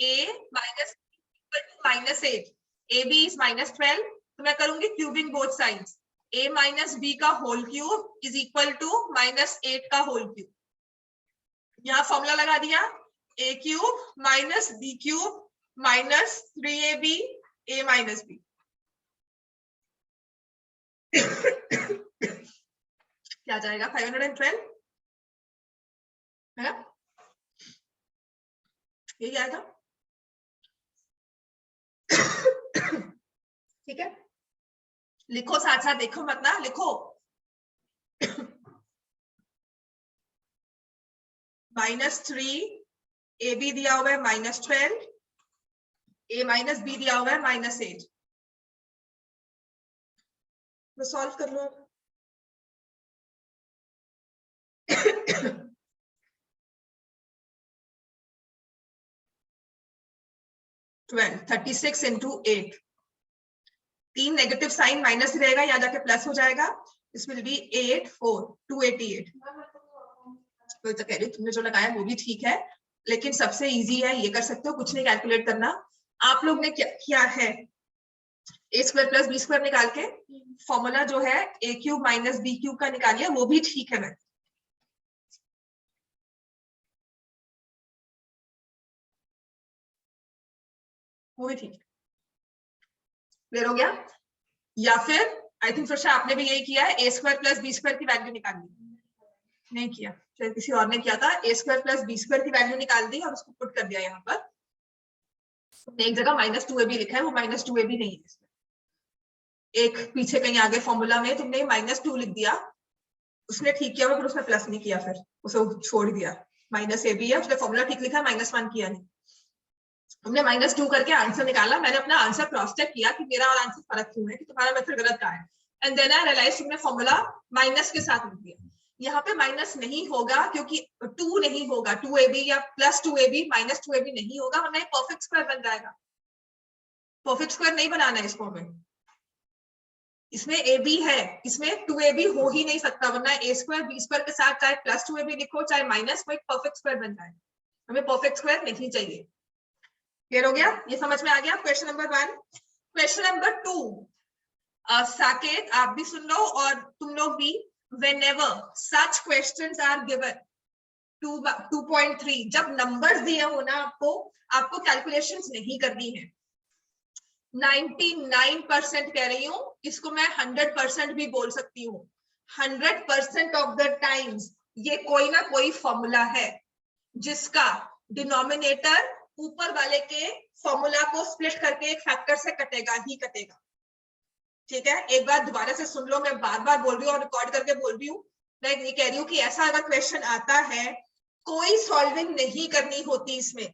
a minus -8, ab is -12, तो मैं करूंगी cubing both sides, a minus b का whole cube is equal to -8 का होल क्यूब। यहाँ फॉर्मूला लगा दिया, a cube minus b cube minus 3ab a minus b। क्या जाएगा 512 है ना, यही आएगा। ठीक है, लिखो साथ साथ, देखो मत ना, लिखो। -3 ए बी दिया हुआ है -12, a माइनस बी दिया हुआ है -8। तो सॉल्व कर लो। 36 into 8, 3 नेगेटिव साइन माइनस रहेगा, यहाँ जाके प्लस हो जाएगा। This will be 8 4 288। तो कह रही तुमने जो लगाया वो भी ठीक है, लेकिन सबसे इजी है, ये कर सकते हो, कुछ नहीं कैलकुलेट करना। आप लोग ने क्या किया है, a square plus b square निकाल के फॉर्मूला जो है a cube minus b cube का निकालिए, वो भी ठीक है। मैं वो भी ठीक है, क्लियर हो गया। या फिर आई थिंक फ्रेशा आपने भी यही किया है, a square plus b square की वैल्यू निकालनी, नहीं किया, शायद किसी और ने किया था। a square plus b square की वैल्यू निकाल दी और उसको पुट कर दिया यहाँ पर। एक जगह -2ab लिखा है, वो -2ab नहीं है इसमें। एक पीछे कहीं आगे फॉर्मूला में तुमने -2 लिख दिया, उसने ठीक किया, फिर उसने प्लस नहीं किया, फिर उसे छोड़ दिया। -ab है, उसने फॉर्मूला ठीक लिखा, -1 किया नहीं। हमने -2 करके आंसर निकाला। मैंने अपना आंसर क्रॉस चेक किया कि मेरा और आंसर फर्क क्यों है, कि तुम्हारा मेथड गलत कहाँ है। एंड देन आई रियलाइज तुमने फॉर्मूला माइनस के साथ लिख दिया। यहाँ पे माइनस नहीं होगा क्योंकि 2 नहीं होगा, 2ab या +2ab -2ab नहीं होगा, वरना ये परफेक्ट स्क्वायर बन जाएगा। परफेक्ट स्क्वायर नहीं बनाना है इसको हमें, इसमें ab है, इसमें 2ab हो ही नहीं सकता, वरना a स्क्वायर b स्क्वायर के साथ चाहे +2ab लिखो चाहे माइनस, वो एक परफेक्ट स्क्वायर बन जाएगा। हमें परफेक्ट स्क्वायर नहीं चाहिए। क्लियर हो गया, ये समझ में आ गया। Question number 1। Question number 2, Saket आप भी सुन लो और तुम लोग भी। whenever such questions are given 2.3, जब नंबर्स दिए हो ना आपको कैलकुलेशंस नहीं करनी है। 99% कह रही हूँ, इसको मैं 100% भी बोल सकती हूँ। 100% ऑफ द टाइम्स ये कोई ना कोई फॉर्मूला है जिसका डिनोमिनेटर ऊपर वाले के फॉर्मूला को स्प्लिट करके एक फैक्टर से कटेगा ही कटेगा। ठीक है, एक बार दोबारा से सुन लो, मैं बार बार बोल रही हूँ और रिकॉर्ड करके बोल रही हूँ। मैं ये कह रही हूँ कि ऐसा अगर क्वेश्चन आता है, कोई सॉल्विंग नहीं करनी होती इसमें,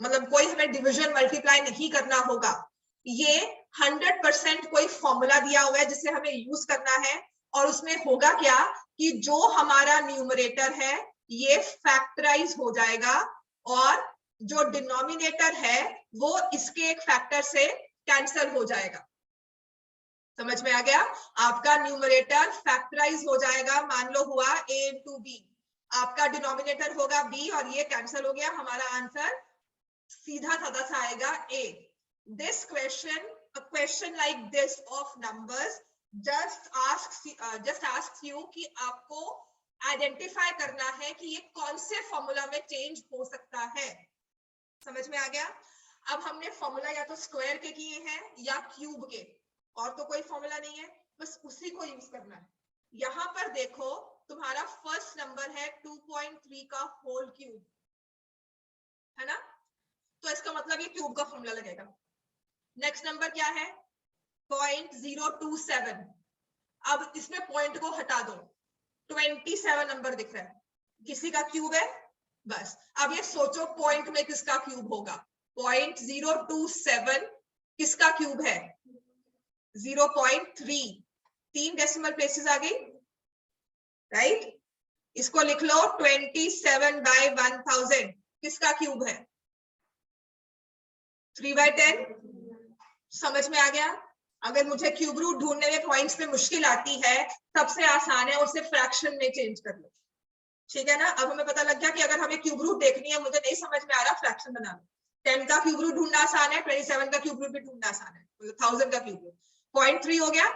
मतलब कोई हमें डिवीजन मल्टीप्लाई नहीं करना होगा। ये 100% कोई फॉर्मूला दिया हुआ है जिसे हमें यूज करना है, और उसमें होगा क्या कि जो हमारा न्यूमरेटर है ये फैक्टराइज हो जाएगा, और जो डिनोमिनेटर है वो इसके एक फैक्टर से कैंसिल हो जाएगा। समझ में आ गया, आपका न्यूमरेटर फैक्टराइज हो जाएगा। मान लो हुआ a into b, आपका डिनोमिनेटर होगा b और ये कैंसिल हो गया, हमारा आंसर सीधा साधा सा आएगा a। This question, a question like this of numbers just asks you कि आपको आइडेंटिफाई करना है कि ये कौन से फॉर्मूला में चेंज हो सकता है। समझ में आ गया। अब हमने फॉर्मूला या तो स्क्वायर के किए हैं या क्यूब के, और तो कोई फॉर्मूला नहीं है, बस उसी को यूज करना है। यहाँ पर देखो तुम्हारा फर्स्ट नंबर है 2.3 का होल क्यूब, है ना, तो इसका मतलब ये क्यूब का फॉर्मूला लगेगा। नेक्स्ट नंबर क्या है 0.027, अब इसमें पॉइंट को हटा दो, 27 नंबर दिख रहा है, किसी का क्यूब है बस। अब ये सोचो पॉइंट में किसका क्यूब होगा, 0.027 किसका क्यूब है 0.3, 3 डेसिमल प्लेसेस आ गई, राइट। इसको लिख लो 27/1000 किसका क्यूब है 3/10। समझ में आ गया। अगर मुझे क्यूब रूट ढूंढने में पॉइंट्स में मुश्किल आती है, सबसे आसान है उसे फ्रैक्शन में चेंज कर लो। ठीक है ना, अब हमें पता लग गया कि अगर हमें क्यूब रूट देखनी है, मुझे नहीं समझ में आ रहा, फ्रैक्शन बना लो। 10 का क्यूब रूट ढूंढना आसान है, 27 का क्यूब रूट भी ढूंढना आसान है, 1000 का क्यूब रूट। 0.3 हो गया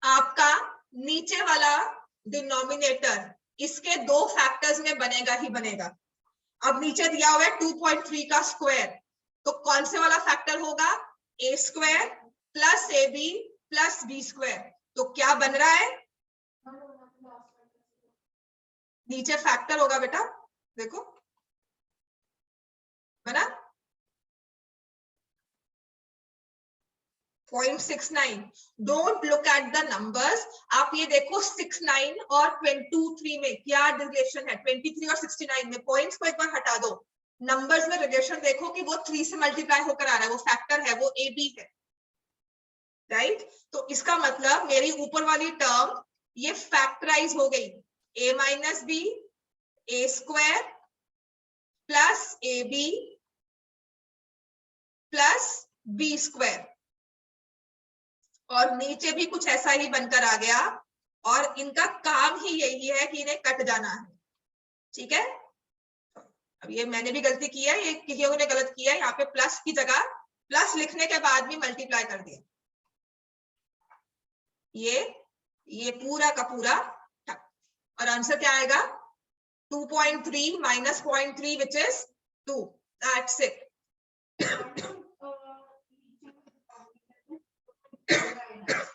आपका। नीचे वाला डिनोमिनेटर इसके 2 फैक्टर्स में बनेगा ही बनेगा। अब नीचे दिया हुआ है 2.3 का स्क्वायर, तो कौन से वाला फैक्टर होगा? a square plus ab plus b square. तो क्या बन रहा है? नीचे फैक्टर होगा बेटा, देखो बना 0.69। Don't look at the numbers, आप ये देखो 69 और 23 में क्या रिलेशन है, 23 और 69 में। पॉइंट्स को एक बार हटा दो, नंबर्स में रिलेशन देखो कि वो 3 से मल्टीप्लाई होकर आ रहा है, वो फैक्टर है, वो ए बी है, राइट। तो इसका मतलब मेरी ऊपर वाली टर्म ये फैक्टराइज हो गई, a minus b a square plus a b plus b square, और नीचे भी कुछ ऐसा ही बनकर आ गया, और इनका काम ही यही है कि इन्हें कट जाना है, ठीक है। अब ये मैंने भी गलती की है, ये किसी ने गलत किया है, यहाँ पे प्लस की जगह प्लस लिखने के बाद भी मल्टीप्लाई कर दिया, ये पूरा का पूरा ठक। और आंसर क्या आएगा? 2.3 minus 0.3 which is 2, that's it.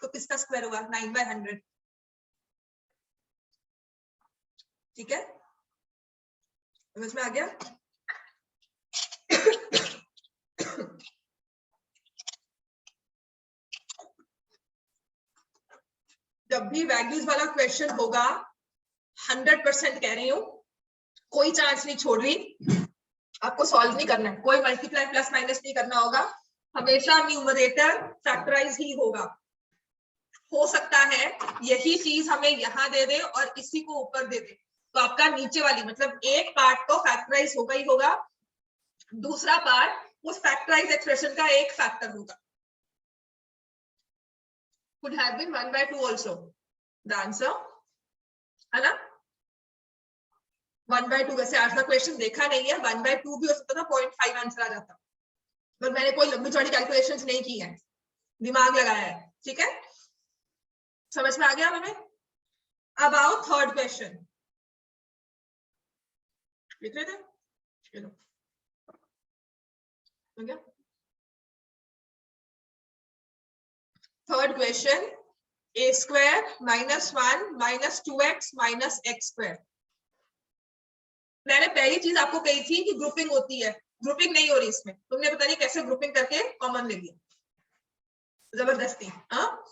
तो किसका स्क्वायर हुआ? 9/100, ठीक है, समझ में आ गया? जब भी वैल्यूज वाला क्वेश्चन होगा 100% कह रही हूं, कोई चांस नहीं छोड़ रही, आपको सॉल्व नहीं करना है, कोई मल्टीप्लाई प्लस माइनस नहीं करना होगा, हमेशा न्यूमरेटर फैक्टराइज ही होगा। हो सकता है यही चीज हमें यहाँ दे दे और इसी को ऊपर दे दे, तो आपका नीचे वाली मतलब एक पार्ट तो फैक्टराइज होगा ही होगा, दूसरा पार्ट उस फैक्टराइज एक्सप्रेशन का एक फैक्टर होगा। could have been 1/2 also the answer, है ना? 1/2 वैसे आज का क्वेश्चन देखा नहीं है, 1/2 भी हो सकता था, 0.5 आंसर आ जाता, पर मैंने कोई लंबी चौड़ी कैलकुलेशंस नहीं की है, दिमाग लगाया है, ठीक है, समझ में आ गया हमें? अब आओ थर्ड क्वेश्चन, लिख रहे थे, चलो हो गया। Third question, a square minus 1 minus 2x minus x square. मैंने पहली चीज आपको कही थी कि ग्रुपिंग होती है, ग्रुपिंग नहीं हो रही इसमें, तुमने पता नहीं कैसे ग्रुपिंग करके कॉमन ले लिया, जबरदस्ती। हाँ,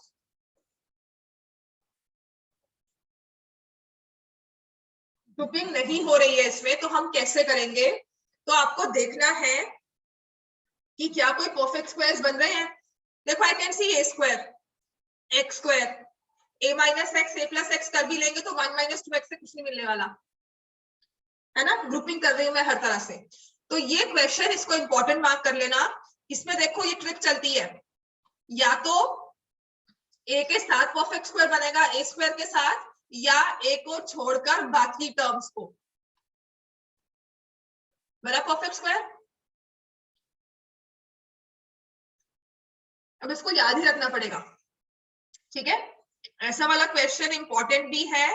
ग्रुपिंग नहीं हो रही है इसमें, तो हम कैसे करेंगे? तो आपको देखना है कि क्या कोई परफेक्ट स्क्वायर्स बन रहे हैं। देखो I can see a square x square, a minus x A plus x कर भी लेंगे तो 1 माइनस 2x से कुछ नहीं मिलने वाला है ना, ग्रुपिंग कर रही हूं मैं हर तरह से। तो ये क्वेश्चन, इसको इंपॉर्टेंट मार्क कर लेना, इसमें देखो ये ट्रिक चलती है, या तो a के साथ परफेक्ट स्क्वायर बनेगा a स्क्वायर के साथ, या a को छोड़कर बाकी टर्म्स को बना परफेक्ट स्क्वायर। अब इसको याद ही रखना पड़ेगा, ठीक है, ऐसा वाला क्वेश्चन इंपॉर्टेंट भी है,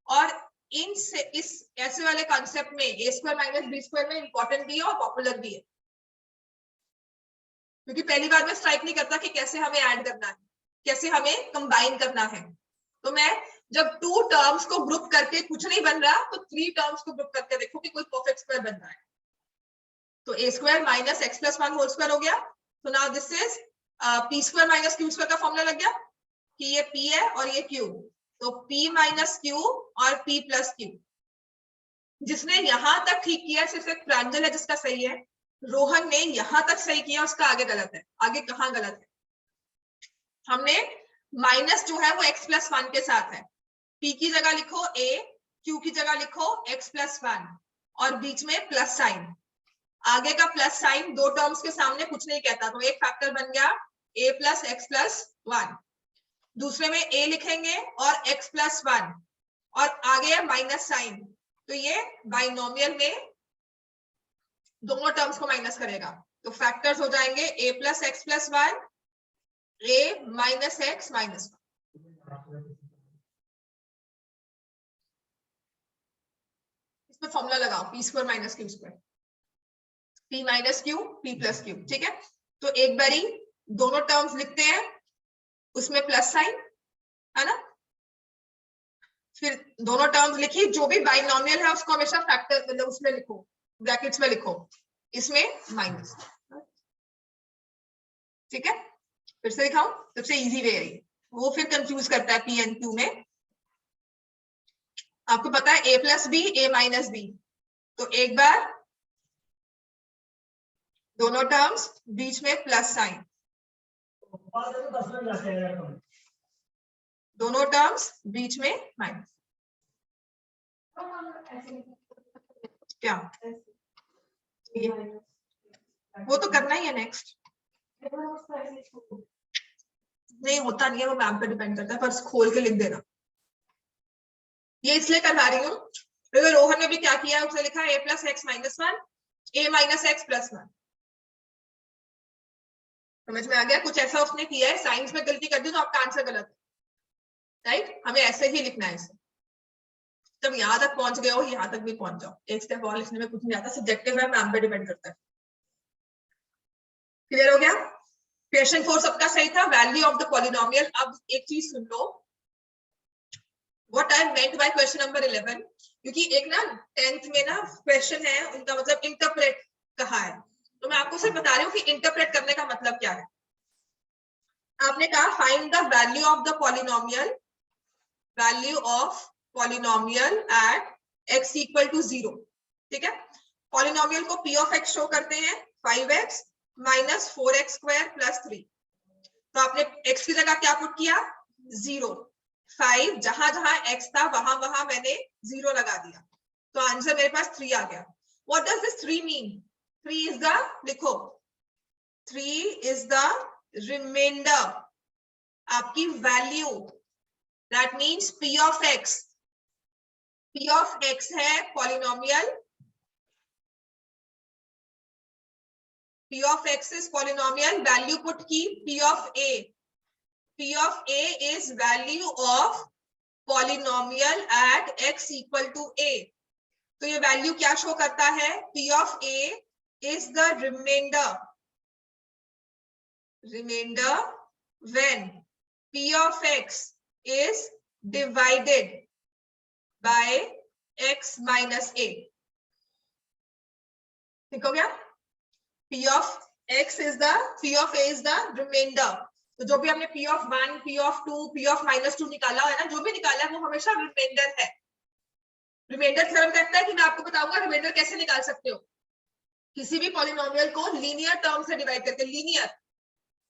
और इस ऐसे वाले कॉन्सेप्ट में a square minus b square में इंपॉर्टेंट भी है और पॉपुलर भी है, क्योंकि पहली बार में स्ट्राइक नहीं करता कि कैसे हमें ऐड करना है, कैसे हमें कंबाइन करना है। तो मैं जब 2 टर्म्स को ग्रुप करके कुछ नहीं बन रहा, तो 3 टर्म्स को ग्रुप करके देखो कि कोई परफेक्ट स्क्वायर बन रहा है। तो a square minus x plus 1 whole square हो गया, तो now this is p square minus q square का फॉर्मूला लग गया कि ये p है और ये q, तो p माइनस क्यू और p प्लस क्यू। जिसने यहां तक ठीक किया, सिर्फ एक प्रांजल है जिसका सही है, रोहन ने यहां तक सही किया, उसका आगे गलत है। आगे कहां गलत है? हमने माइनस जो है वो x प्लस 1 के साथ है, p की जगह लिखो a, q की जगह लिखो x प्लस 1 और बीच में प्लस साइन। आगे का प्लस साइन 2 टर्म्स के सामने कुछ नहीं कहता, तो एक फैक्टर बन गया a प्लस एक्स प्लस 1, दूसरे में a लिखेंगे और x प्लस 1 और आगे है माइनस साइन, तो ये बाइनोमियल में दोनों टर्म्स को माइनस करेगा, तो फैक्टर्स हो जाएंगे a plus x plus y, a minus x minus y. इसमें फॉर्मूला लगाओ p square minus q square, p minus q p plus q, ठीक है। तो एक बारी दोनों टर्म्स लिखते हैं, उसमें प्लस साइन है ना, फिर दोनों टर्म्स लिखी, जो भी बाइनोमियल है उसको हमेशा फैक्टर मतलब उसमें लिखो, ब्रैकेट्स में लिखो, इसमें माइनस, ठीक है। फिर से दिखाओ, सबसे इजी वे है, वो फिर कंफ्यूज करता है पी एन क्यू में। आपको पता है a plus b a minus b, तो एक बार दोनों टर्म्स बीच में प्लस साइन, दोनों टर्म्स बीच में माइनस, क्या वो तो करना ही है नेक्स्ट, नहीं होता नहीं है, वो मैम पे डिपेंड करता है, पर खोल के लिख देना। ये इसलिए करवा रही हूँ क्योंकि रोहन ने भी क्या किया, उसने लिखा a plus x minus one a minus x plus one, समझ में आ गया। कुछ ऐसा उसने किया है, साइंस में गलती कर दी तो आपका आंसर गलत है, राइट। हमें ऐसे ही लिखना है इसे, जब यहाँ तक पहुंच गए हो यहाँ तक भी पहुंच जाओ, एक स्टेप और लिखने में कुछ नहीं आता, सब्जेक्टिव है, मैम पे डिपेंड करता है। क्लियर हो गया। क्वेश्चन 4 सबका सही था, वैल्यू ऑफ द पॉलिनोमियल। अब एक चीज सुन लो, what I meant by question number 11, क्योंकि एक ना 10th में ना क्वेश्चन है उनका मतलब इंटरप्रेट कहा है, तो मैं आपको सिर्फ बता रही हूँ कि इंटरप्रेट करने का मतलब क्या है। आपने कहा find the value of the polynomial, value of polynomial at x equal to 0, ठीक है। पॉलिनोमियल को p ऑफ x शो करते हैं 5x minus 4x square plus 3, तो आपने x की जगह क्या पुट किया 0, 5 जहां जहां x था वहां वहां मैंने 0 लगा दिया, तो आंसर मेरे पास 3 आ गया। What does this 3 mean, 3 is the, लिखो 3 इज द रिमाइंडर, आपकी value, that means p of x, p of x है polynomial, p of x is polynomial, value put की p of a, p of a is value of polynomial at x equal to a, तो ये value क्या show करता है, p of a is the remainder when p of x is divided by x minus a, ठीक हो गया। P of x is the, P of a is the remainder, तो जो भी हमने P of 1, P of 2, P of minus 2 निकाला है ना, जो भी निकाला है वो हमेशा रिमाइंडर है। रिमाइंडर थ्योरम कहता है कि मैं आपको बताऊंगा रिमाइंडर कैसे निकाल सकते हो, किसी भी पॉलिनोमियल को लीनियर टर्म से डिवाइड करके, linear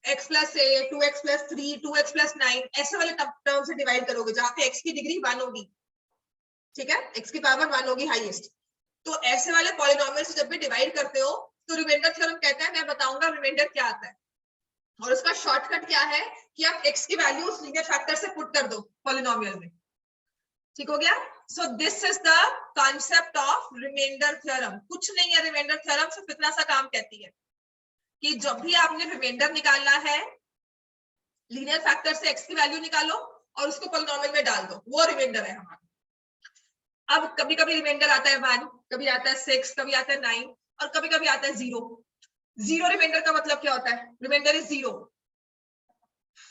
x plus a, 2x plus 3, 2x plus 9, ऐसे वाले टर्म से डिवाइड करोगे जहां पे x की डिग्री 1 होगी, ठीक है, x की पावर 1 होगी हाईएस्ट, तो ऐसे वाले पॉलिनोमियल से जब भी डिवाइड करते हो तो रिमाइंडर थ्योरम कहता है, मैं बताऊंगा रिमाइंडर क्या आता है, और उसका शॉर्टकट क्या है कि आप x की वैल्यू उस लीनियर फैक्टर से पुट कर दो पॉलिनोमियल में, ठीक हो गया। So this is the concept of remainder theorem. कुछ नहीं है रिमाइंडर थ्योरम, सिर्फ इतना सा काम कहती है कि जब भी आपने रिमाइंडर निकालना है, लीनियर फैक्टर से x की वैल्यू निकालो और उसको पॉलिनोमियल में डाल दो, वो रिमाइंडर है हमारा। अब कभी कभी रिमाइंडर आता है 1, कभी आता है 6, कभी आता है 9, और कभी कभी आता है 0। 0 रिमाइंडर का मतलब क्या होता है, रिमाइंडर इज 0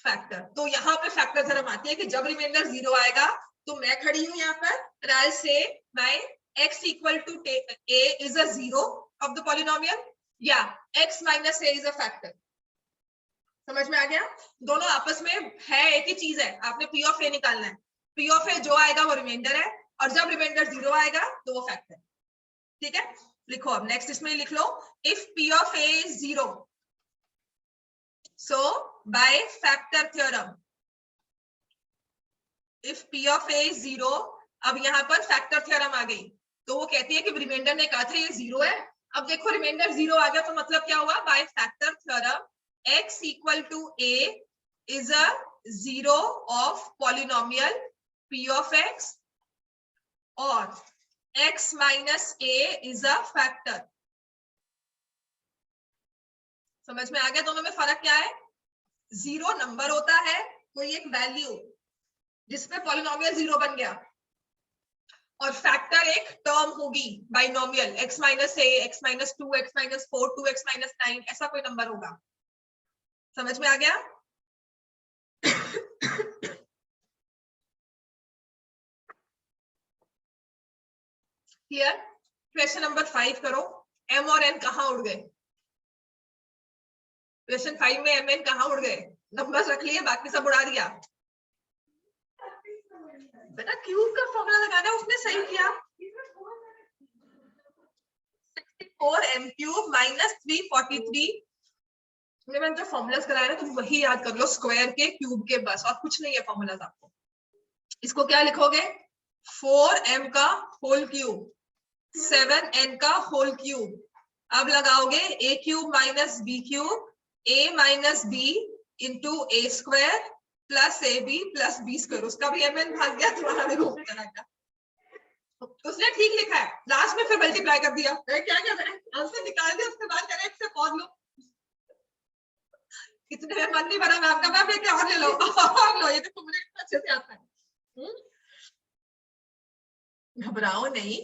फैक्टर, तो यहाँ पे फैक्टर थ्योरम आती है कि जब रिमाइंडर 0 आएगा तो मैं खड़ी हूं यहाँ पर, I say my x equal to a is a 0 of the polynomial, या x minus a is a factor. समझ में आ गया, दोनों आपस में है, एक ही चीज है, आपने p ऑफ a निकालना है, p ऑफ a जो आएगा वो रिमाइंडर है, और जब रिमाइंडर 0 आएगा तो वो फैक्टर, ठीक है। लिखो अब नेक्स्ट, इसमें लिख लो, if p of a is 0, so by factor theorem, if p of a is 0, अब यहाँ पर फैक्टर थ्योरम आ गई, तो वो कहती है कि रिमाइंडर ने कहा था ये 0 है, अब देखो रिमाइंडर 0 आ गया तो मतलब क्या हुआ, by factor theorem x equal to a is a 0 of polynomial p of x, और x minus a is a factor, समझ में आ गया दोनों में फर्क क्या है? जीरो नंबर होता है, कोई एक वैल्यू जिसमें पॉलिनोमियल जीरो बन गया, और फैक्टर एक टर्म होगी बाइनोमियल, x माइनस ए, x minus 2, x minus 4, 2x minus 9, ऐसा कोई नंबर होगा। समझ में आ गया? क्लियर? क्वेश्चन नंबर 5 करो। m और n कहाँ उड़ गए? क्वेश्चन 5 में m n कहाँ उड़ गए? नंबर्स रख लिए, बाकी सब उड़ा दिया। बेटा क्यूब का फॉर्मूला लगाना है, उसने सही किया। 64 m क्यूब माइनस 343। मैंने जो फॉर्मूलाज कराया ना, तुम वही याद कर लो, स्क्वायर के, क्यूब के, बस, और कुछ नहीं है फॉर्मूलाज आपको। इसको क्या लिखोगे? 4m का होल क्यूब 7n का होल क्यूब। अब लगाओगे a cube minus b cube, a minus b into a square plus a b plus b square. उसका भी mn भाग गया, तुम्हारा भी घूम जाएगा। उसने ठीक लिखा है, लास्ट में फिर मल्टीप्लाई कर दिया। क्या कर रहा है? आंसर निकाल दिया, उसके बाद कह रहे हैं पढ़ लो। इतने में मन नहीं भरा मैम का, मैम लेके और ले लो और लो, ये तो मुझे इतना अच्छे से आता है। घबराओ नहीं,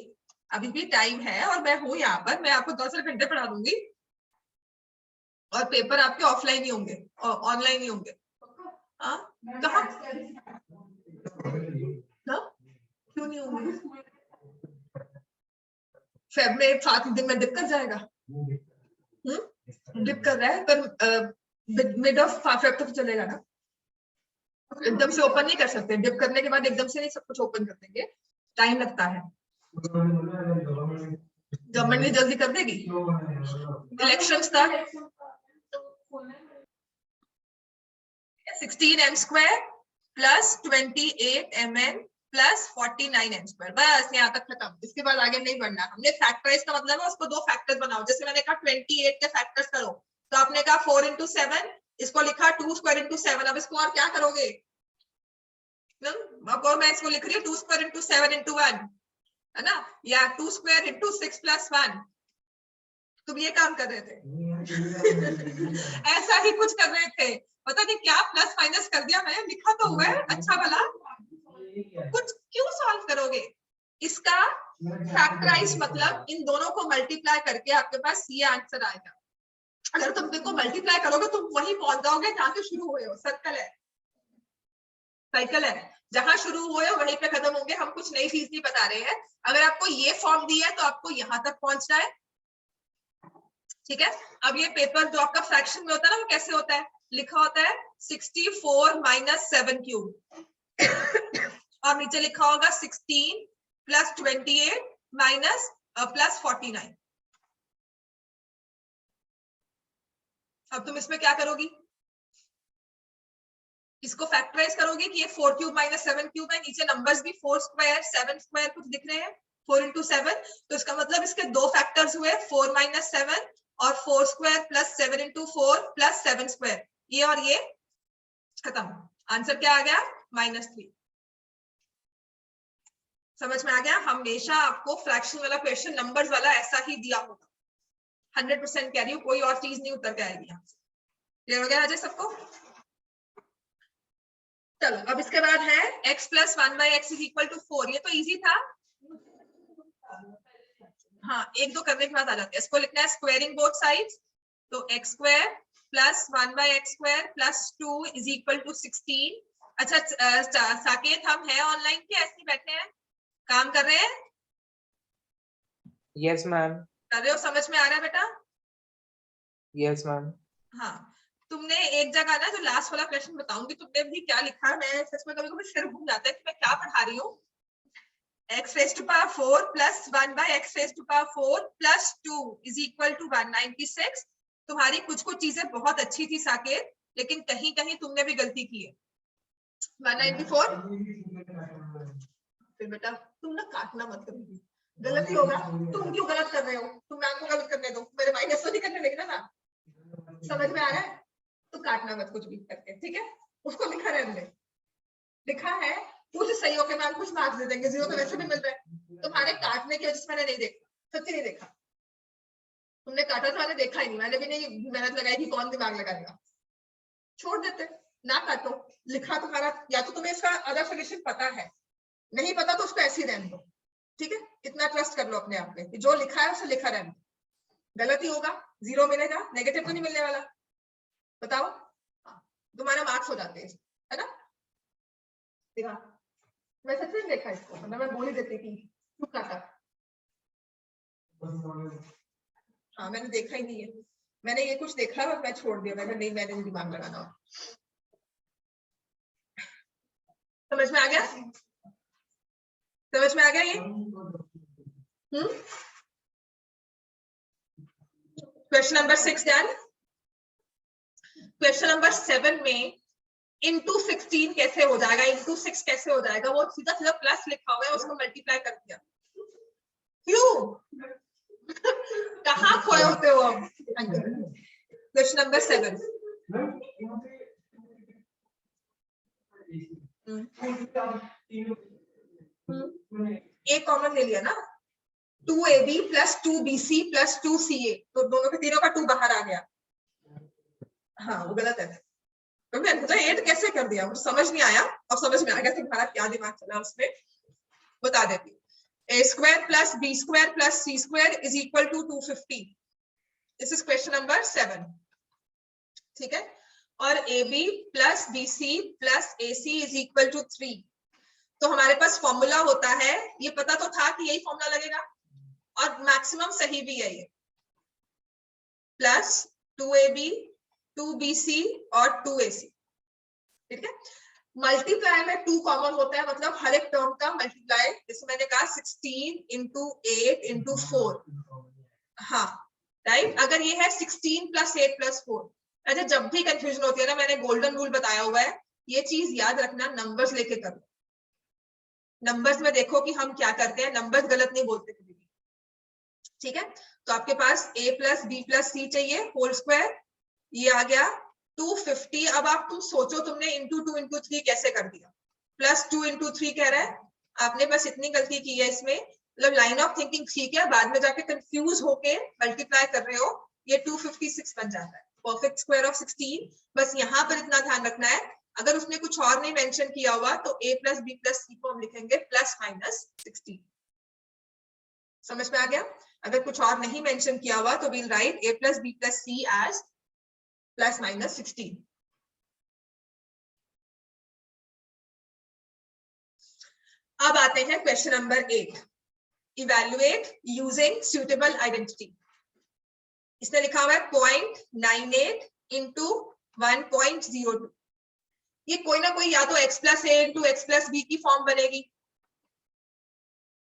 अभी भी टाइम है, और मैं हूँ यहाँ पर, मैं आपको 10 घंटे पढ़ा दूंगी, और पेपर आपके ऑफलाइन ही होंगे, ऑनलाइन ही होंगे। कहाँ? क्यों नहीं होंगे? फेब में 7 दिन में डिप कर जाएगा। डिप कर रहा है, पर मिड ऑफ फेब तक चलेगा ना, एकदम से ओपन नहीं कर सकते। डिप करने के बाद एकदम से नहीं सब कुछ ओपन कर देंगे, टाइम लगता है। गवर्नमेंट ने जल्दी कर देगी इलेक्शंस तक। 16m square plus 28mn plus 49m square, बस यहाँ तक खत्म। इसके बाद आगे नहीं बढ़ना। हमने फैक्टराइज का मतलब है उसको दो फैक्टर्स बनाओ। जैसे मैंने कहा 28 के फैक्टर्स करो, तो आपने कहा 4 into 7, इसको लिखा 2 square into 7। अब इसको और क्या करोगे? अब और मैं इसको लिख रही हूँ 2 square into 7 into 1, है ना, या 2 square into 6 plus 1। तुम ये काम कर रहे थे ऐसा ही कुछ कर रहे थे, पता नहीं क्या प्लस माइनस कर दिया मैंने, लिखा तो हुआ है अच्छा भला, कुछ क्यों सॉल्व करोगे? इसका फैक्टराइज मतलब इन दोनों को मल्टीप्लाई करके आपके पास ये आंसर आएगा। अगर तुम इनको मल्टीप्लाई करोगे तुम वही पहुंच जाओगे जहां से शुरू हुए हो। सर्कल है, साइकिल है, जहां शुरू हुए हो वहीं पे खत्म होंगे। हम कुछ नई चीज नहीं बता रहे हैं। अगर आपको ये फॉर्म दिया है तो आपको यहां तक पहुंचना है, ठीक है। अब ये पेपर जो आपका फ्रैक्शन में होता है ना, वो कैसे होता है? लिखा होता है 64 माइनस 7 क्यूब और नीचे लिखा होगा 16 प्लस 28 माइनस प्लस 49। अब तुम इसमें क्या करोगी? इसको फैक्टराइज करोगे कि ये 4 क्यूब माइनस 7 क्यूब है, नीचे नंबर्स भी 4 स्क्वायर 7 स्क्वायर कुछ दिख रहे हैं, 4 into 7, तो इसका मतलब इसके दो फैक्टर्स हुए 4 माइनस 7 और 4 square plus 7 into 4 plus 7 square, ये और ये खत्म। आंसर क्या आ गया? -3। समझ में आ गया? हमेशा आपको फ्रैक्शन वाला क्वेश्चन नंबर्स वाला ऐसा ही दिया होगा, 100% कह रही हूँ, कोई और चीज नहीं उतर के आएगी। क्लियर हो गया अजय सबको? चलो अब इसके बाद है x plus 1/x is equal to 4। ये तो इजी था, हाँ, एक दो करने के बाद आ जाते हैं। इसको लिखना है स्क्वायरिंग बोथ साइड्स, तो x square plus 1/x square plus 2 is equal to 16। अच्छा साकेत, हम हैं ऑनलाइन के ऐसे बैठे हैं, काम कर रहे हैं? Yes ma'am. कर रहे हो? समझ में आ रहा है बेटा? Yes ma'am. हाँ, तुमने एक जगह ना, जो लास्ट वाला क्वेश्चन बताऊंगी, तुमने भी क्या लिखा है, मैं सच में कभी-कभी सिर घूम जाता है कि मैं क्या पढ़ा रही हूँ। x raised to power 4 plus 1 by x raised to power 4 plus 2 is equal to 196। तुम्हारी कुछ कुछ चीजें बहुत अच्छी थी साकेत, लेकिन कहीं कहीं तुमने भी गलती की है। 194। फिर बेटा तुम ना काटना मत कभी, गलत ही होगा। तुम क्यों गलत कर रहे हो? तुम मैम को गलत करने दो, मेरे माइनस तो नहीं करने देगी ना। समझ में आ रहा है? तो काटना मत कुछ भी करके, ठीक है? उसको लिखा रहने दे, लिखा है कुछ सही हो के मैम कुछ मार्क्स दे देंगे, 0 तो वैसे भी मिल रहा है। तुम्हारे काटने की वजह से मैंने नहीं देखा, सच्ची नहीं देखा। तुमने काटा था, मैंने देखा ही नहीं, मैंने भी नहीं मेहनत लगाई कि कौन दिमाग लगाएगा, छोड़ देते, ना काटो। लिखा तुम्हारा, या तो तुम्हें इसका अदर सोल्यूशन पता है, नहीं पता तो उसको ऐसे ही रहने दो, ठीक है। इतना ट्रस्ट कर लो अपने आप पे, जो लिखा है उसे लिखा रहने दो। गलत ही होगा, 0 मिलेगा, नेगेटिव तो नहीं मिलने वाला। बताओ, तुम्हारे मार्क्स हो जाते हैं, है ना। देखा, मैं सच में देखा इसको, मतलब मैं बोल ही देती थी क्यों काटा। हाँ, मैंने देखा ही नहीं है, मैंने ये कुछ देखा और मैं छोड़ दिया, मैंने नहीं, मैंने दिमाग लगाना। समझ में आ गया, समझ में आ गया ये। Question number 6 done. Question number 7 में इंटू 16 कैसे हो जाएगा, इंटू 6 कैसे हो जाएगा, वो सीधा सीधा प्लस लिखा हुआ है, उसको मल्टीप्लाई कर दिया। क्यों कहाँ खोए होते हो अब। क्वेश्चन नंबर 7, एक कॉमन ले लिया ना, 2AB plus 2BC plus 2CA, तो दोनों के तीनों का 2 बाहर आ गया। हाँ, वो गलत है, तो मैंने सोचा 8 कैसे कर दिया, मुझे समझ नहीं आया, अब समझ में आ गया तुम्हारा क्या दिमाग चला उसमें, बता देती हूँ। A square plus B square plus C square is equal to 250. This is question number 7. ठीक है, और AB plus BC plus AC is equal to 3. तो हमारे पास फॉर्मूला होता है, ये पता तो था कि यही फॉर्मूला लगेगा, और मैक्सिमम सही भी है ये, प्लस 2AB 2BC और 2AC, ठीक है। मल्टीप्लाई में 2 कॉमन होता है, मतलब हर एक टर्म का मल्टीप्लाई, जैसे मैंने कहा 16 into 8 into 4, हाँ राइट। अगर ये है 16 plus 8 plus 4, अच्छा जब भी कंफ्यूजन होती है ना, मैंने गोल्डन रूल बताया हुआ है, ये चीज याद रखना, नंबर्स लेके करो। नंबर्स में देखो कि हम क्या करते हैं, नंबर्स गलत नहीं बोलते कभी भी, ठीक है। तो आपके पास A plus B plus C चाहिए होल स्क्वायर, ये आ गया 250। अब आप तुम सोचो, तुमने इंटू 2 इंटू 3 कैसे कर दिया, प्लस 2 इंटू 3 कह रहा है, आपने बस इतनी गलती की है इसमें, मतलब लाइन ऑफ थिंकिंग ठीक है, बाद में जाके कंफ्यूज होके मल्टीप्लाई कर रहे हो, ये 256 बन जाता है, परफेक्ट स्क्वायर ऑफ 16। बस यहाँ पर इतना ध्यान रखना है, अगर उसने कुछ और नहीं मेंशन किया हुआ तो A plus B plus C को हम लिखेंगे प्लस माइनस 16। समझ में आ गया, अगर कुछ और नहीं मेंशन किया हुआ तो we'll write A plus B plus C as plus minus 16। अब आते हैं question number 8, evaluate using suitable identity. इसने लिखा हुआ है 0.98 इंटू 1.02। ये कोई ना कोई या तो x प्लस ए इंटू एक्स प्लस बी की फॉर्म बनेगी,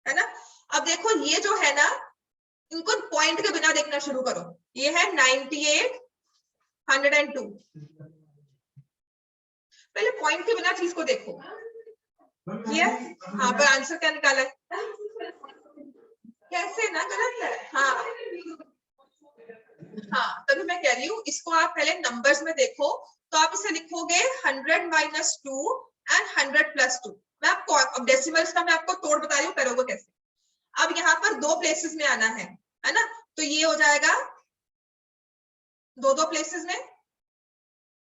है ना। अब देखो ये जो है ना, इनको पॉइंट के बिना देखना शुरू करो, ये है 98 102, पहले पॉइंट के बिना चीज को देखो, ये हाँ पर आंसर क्या निकाला है, कैसे ना गलत है, हाँ हाँ, तभी मैं कह रही हूँ इसको आप पहले नंबर्स में देखो, तो आप इसे लिखोगे 100 माइनस 2 एंड 100 प्लस 2। मैं आपको अब डेसिमल्स का मैं आपको तोड़ बता रही हूँ करोगे कैसे। अब यहाँ पर 2 प्लेसेस में आना है ना, तो ये हो जाएगा 2 प्लेसेस में,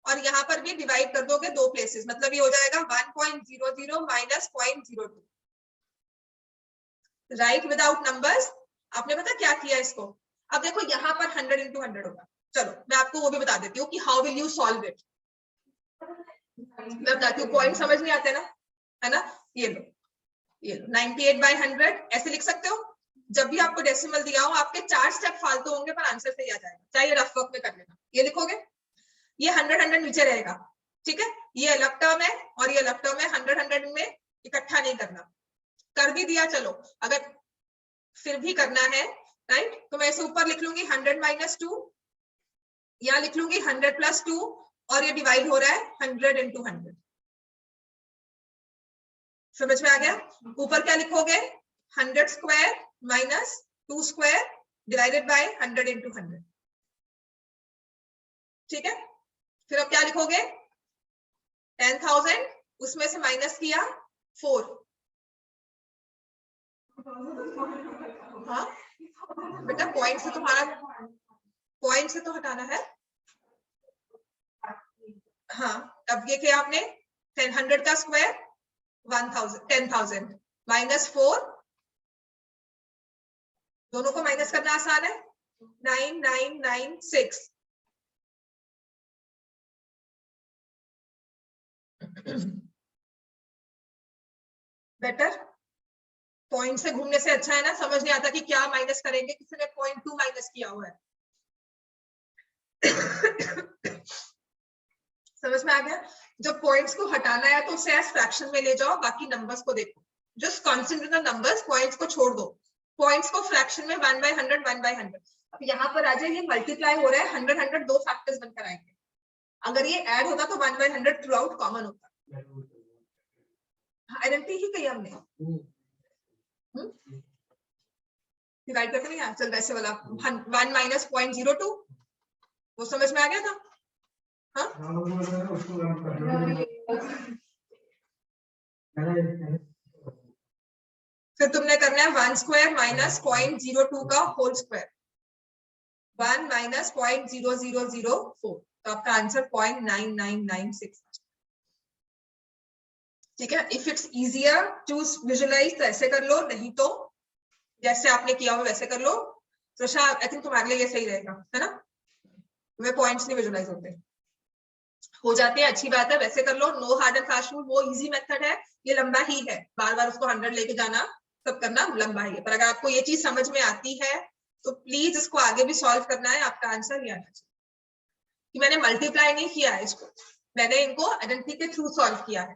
और यहाँ पर भी डिवाइड कर दोगे 2 प्लेसेस, मतलब ये हो जाएगा 1.00 माइनस 0.02, राइट विदाउट नंबर्स। आपने पता क्या किया इसको, अब देखो यहाँ पर 100 इंटू 100 होगा, चलो मैं आपको वो भी बता देती हूँ कि how will you solve it. मैं बताती हूँ, पॉइंट समझ नहीं आते ना, है ना। ये लो 98/100 ऐसे लिख सकते हो, जब भी आपको डेसिमल दिया हो, आपके 4 स्टेप फालतू होंगे पर आंसर सही आ जाएगा, चाहे रफ वर्क में कर लेना। ये लिखोगे, ये 100 नीचे रहेगा, ठीक है, ये अलग टर्म है और ये अलग टर्म है, 100 में इकट्ठा नहीं करना, कर भी दिया चलो, अगर फिर भी करना है राइट, तो मैं इसे ऊपर लिख लूंगी 100 माइनस 2, यहाँ लिख लूंगी 100 प्लस 2, और ये डिवाइड हो रहा है 100 इंटू 100। समझ में आ गया, ऊपर क्या लिखोगे 100 square minus 2 square divided by 100 into 100, ठीक है। फिर अब क्या लिखोगे 10,000, उसमें से माइनस किया 4, हाँ बेटा पॉइंट से तुम्हारा पॉइंट से तो हटाना है। हाँ, अब ये क्या आपने 100 का स्क्वायर 10,000 -4, दोनों को माइनस करना आसान है, 9996। बेटर पॉइंट से घूमने से अच्छा है ना, समझ नहीं आता कि क्या माइनस करेंगे, किसी ने 0.2 माइनस किया हुआ है। समझ में आ गया? जब पॉइंट्स को हटाना है तो उसे एज फ्रैक्शन में ले जाओ, बाकी नंबर्स को देखो, just concentrate on numbers, points को छोड़ दो। पॉइंट्स को फ्रैक्शन में 1/100 1/100। अब यहाँ पर आ जाए, ये मल्टीप्लाई हो रहा है, 100 दो फैक्टर्स बनकर आएंगे। अगर ये ऐड होता तो 1/100 थ्रू आउट कॉमन होता। आइडेंटिटी ही कही हमने, डिवाइड करके नहीं आया। चल वैसे वाला 1 माइनस 0.02, वो समझ में आ गया था? हाँ, फिर तुमने करना है 1 स्क्वायर माइनस 0.02 का होल स्क्वायर, 1 माइनस 0.0004, तो आपका आंसर 0.9996। ठीक है, if it's easier to visualise तो ऐसे कर लो, नहीं तो जैसे आपने किया हो वैसे कर लो। तो आई थिंक तुम्हारे लिए ये सही रहेगा, है ना? वे पॉइंट्स नहीं विजुअलाइज होते, हो जाते हैं, अच्छी बात है, वैसे कर लो। No hard and fast rule, वो इजी मेथड है, ये लंबा ही है, बार बार उसको 100 लेके जाना सब करना लंबा ही है। पर अगर आपको ये चीज समझ में आती है तो प्लीज इसको आगे भी सॉल्व करना है, आपका आंसर ये आना चाहिए। कि मैंने मल्टीप्लाई नहीं किया है इसको, मैंने इनको आइडेंटिटी के थ्रू सॉल्व किया है।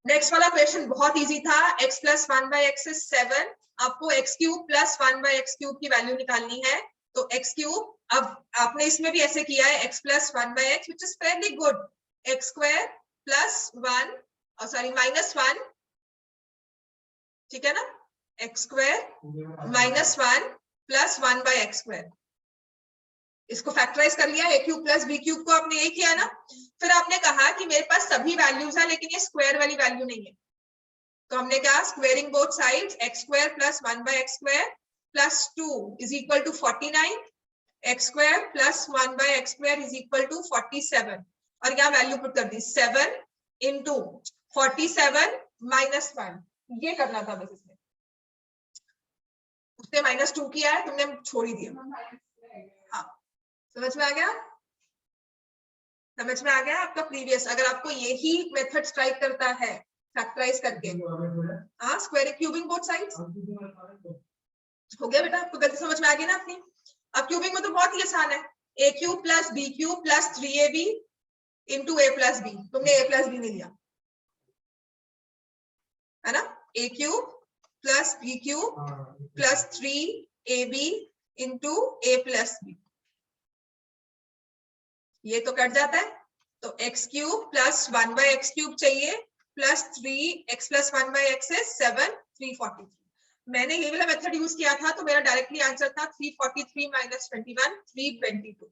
नेक्स्ट वाला क्वेश्चन बहुत इजी था, x + 1/x is 7, आपको x³ + 1/x³ की वैल्यू निकालनी है। तो x³, अब आपने इसमें भी ऐसे किया है, x + 1/x which is fairly good, x² + 1 -1, ठीक है ना, x² - 1 + 1/x², इसको फैक्टराइज कर लिया, a³ + b³ को आपने ये किया ना। फिर आपने कहा कि मेरे पास सभी वैल्यूज है लेकिन ये स्क्वायर वाली वैल्यू नहीं है, तो हमने कहा squaring both sides, x² + 1/x² + 2 = 49, x² + 1/x² = 47, और यहाँ वैल्यू पुट कर दी 7 × 47 - 1, ये करना था बस। इसमें उसने -2 किया है, तुमने छोड़ ही दिया। हाँ, समझ में आ गया? समझ में आ गया आपका प्रीवियस? अगर आपको यही मेथड स्ट्राइक करता है फैक्टराइज करके, हाँ, स्क्वायर क्यूबिंग बोथ साइड्स, हो गया बेटा? आपको गलती समझ में आ गई ना अपनी? अब क्यूबिंग में तो बहुत ही आसान है, a³ + b³ + 3ab × a + b, तुमने a + b नहीं लिया है ना, a³ + b³ + 3ab × a + b, ये तो कट जाता है। तो x³ + 1/x³ चाहिए, + 3x + 1/x is 7, 343। मैंने ये वाला मेथड यूज किया था तो मेरा डायरेक्टली आंसर था 343 - 21, 322।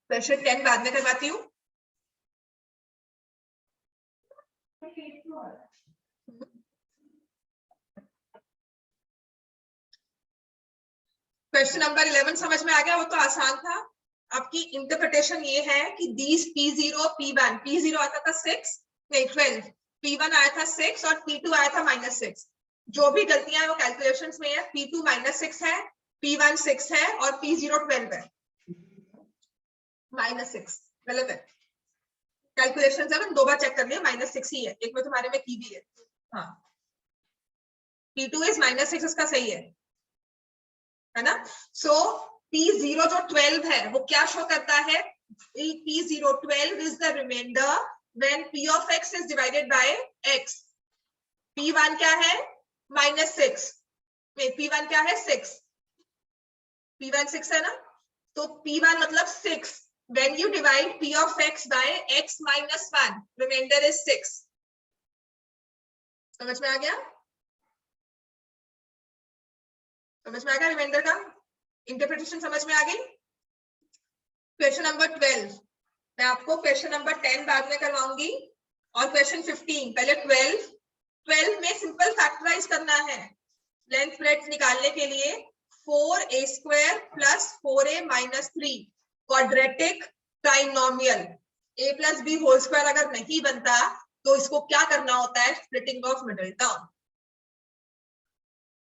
क्वेश्चन 10 बाद में करवाती हूँ। क्वेश्चन नंबर 11 समझ में आ गया? वो तो आसान था। आपकी इंटरप्रिटेशन ये है कि दीज P0 P1 आता था 6 नहीं 12, P1 आया था 6 और P2 आया था -6। जो भी गलतियां है वो कैलकुलेशंस में है, P2 -6 है, P1 6 है और P0 12 है, -6 गलत है। कैलकुलेशन है, दो बार चेक कर लिया, -6 ही है, एक में तुम्हारे में की भी है। हाँ, P2 is -6 इसका सही है ना? सो P0 जो 12 है वो क्या शो करता है? P0 12 is the remainder when P of x is divided by x. P1 क्या है? -6, P1 क्या है? 6, P1 6 है ना, तो P1 मतलब 6, when you divide P of x by x - 1, remainder is 6। समझ में आ गया? समझ में आ गया रिमाइंडर का इंटरप्रिटेशन? समझ में आ गई? क्वेश्चन नंबर 12, मैं आपको क्वेश्चन नंबर 10 बाद में करवाऊंगी, और क्वेश्चन 15 पहले 12 में सिंपल फैक्टराइज करना है। लेंथ ब्रेड्थ निकालने के लिए 4a square plus 4a minus 3 quadratic trinomial. a plus b whole square अगर नहीं बनता तो इसको क्या करना होता है, splitting of middle term.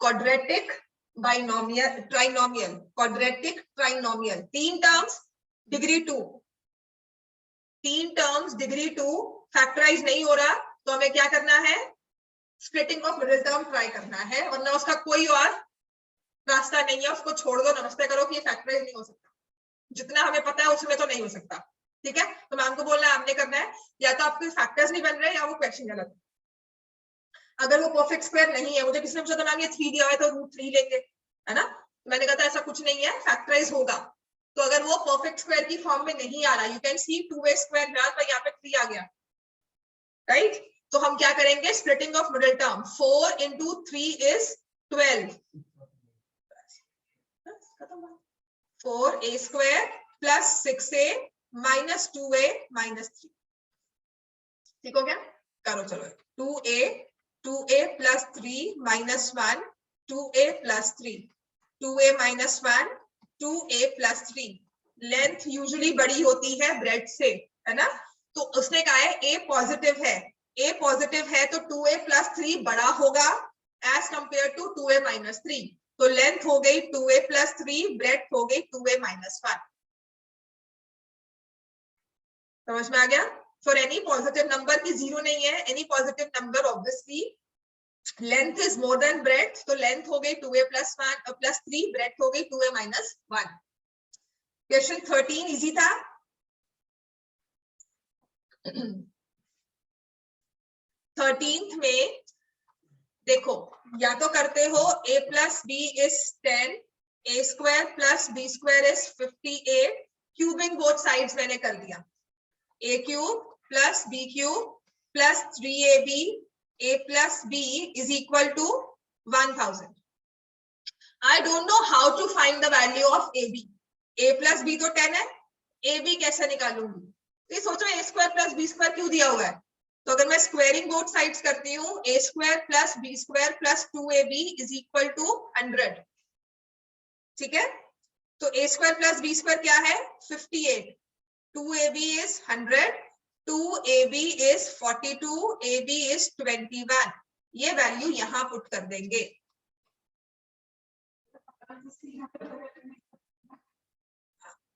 Quadratic binomial trinomial, quadratic trinomial, 3 terms degree 2, 3 terms degree 2 factorise नहीं हो रहा तो हमें क्या करना है, splitting of middle term try करना है, वरना उसका कोई और रास्ता नहीं है। उसको छोड़ दो, नमस्ते करो कि ये फैक्टराइज नहीं हो सकता। जितना हमें पता है उसमें तो नहीं हो सकता। ठीक है, तो मैम को बोलना है, आपने करना है, या तो आपके फैक्टर्स नहीं बन रहे या वो क्वेश्चन गलत है। अगर वो परफेक्ट स्क्वायर नहीं है, मुझे किसी ने पूछा था मैम ये 3 दिया हुआ है तो रूट 3 लेंगे, है ना, तो मैंने कहा था ऐसा कुछ नहीं है, फैक्टराइज होगा। तो अगर वो परफेक्ट स्क्वायर की फॉर्म में नहीं आ रहा, you can see 2a square यहाँ पे 3 आ गया, राइट, तो हम क्या करेंगे, splitting of middle term, 4 into 3 is 12, 4a square plus 6a minus 2a minus 3। ठीक हो गया, करो चलो, 2a plus 3 minus 1, 2a plus 3, 2a minus 1, 2a plus 3। Length usually बड़ी होती है ब्रेड से, है ना, तो उसने कहा है a पॉजिटिव है, a पॉजिटिव है तो 2a प्लस 3 बड़ा होगा as compare to 2a minus 3। तो लेंथ हो गई 2a प्लस 3, ब्रेड्थ हो गई 2a माइनस 1। समझ में आ गया। फॉर एनी पॉजिटिव नंबर की जीरो नहीं है, any positive number obviously length is more than breadth, तो लेंथ हो गई 2a प्लस 1 प्लस 3, ब्रेड्थ हो गई 2a माइनस 1। क्वेश्चन 13 इजी था। 13th में देखो, या तो करते हो a plus b is 10, a square plus b square is 58, cubing both sides मैंने कर दिया, a cube plus b cube plus 3ab, a plus b is equal to 1000। I don't know how to find the value of ab। a plus b तो 10 है, ab कैसे निकालूंगी, तो ये सोचो a square plus b square क्यों दिया हुआ है, तो अगर मैं स्क्वायरिंग बोथ साइड्स करती हूँ, a square plus b square plus 2ab is equal to 100। ठीक है, तो a square plus b square क्या है, 58, 2ab is 100, 2ab is 42, ab is 21। ये वैल्यू यहां पुट कर देंगे।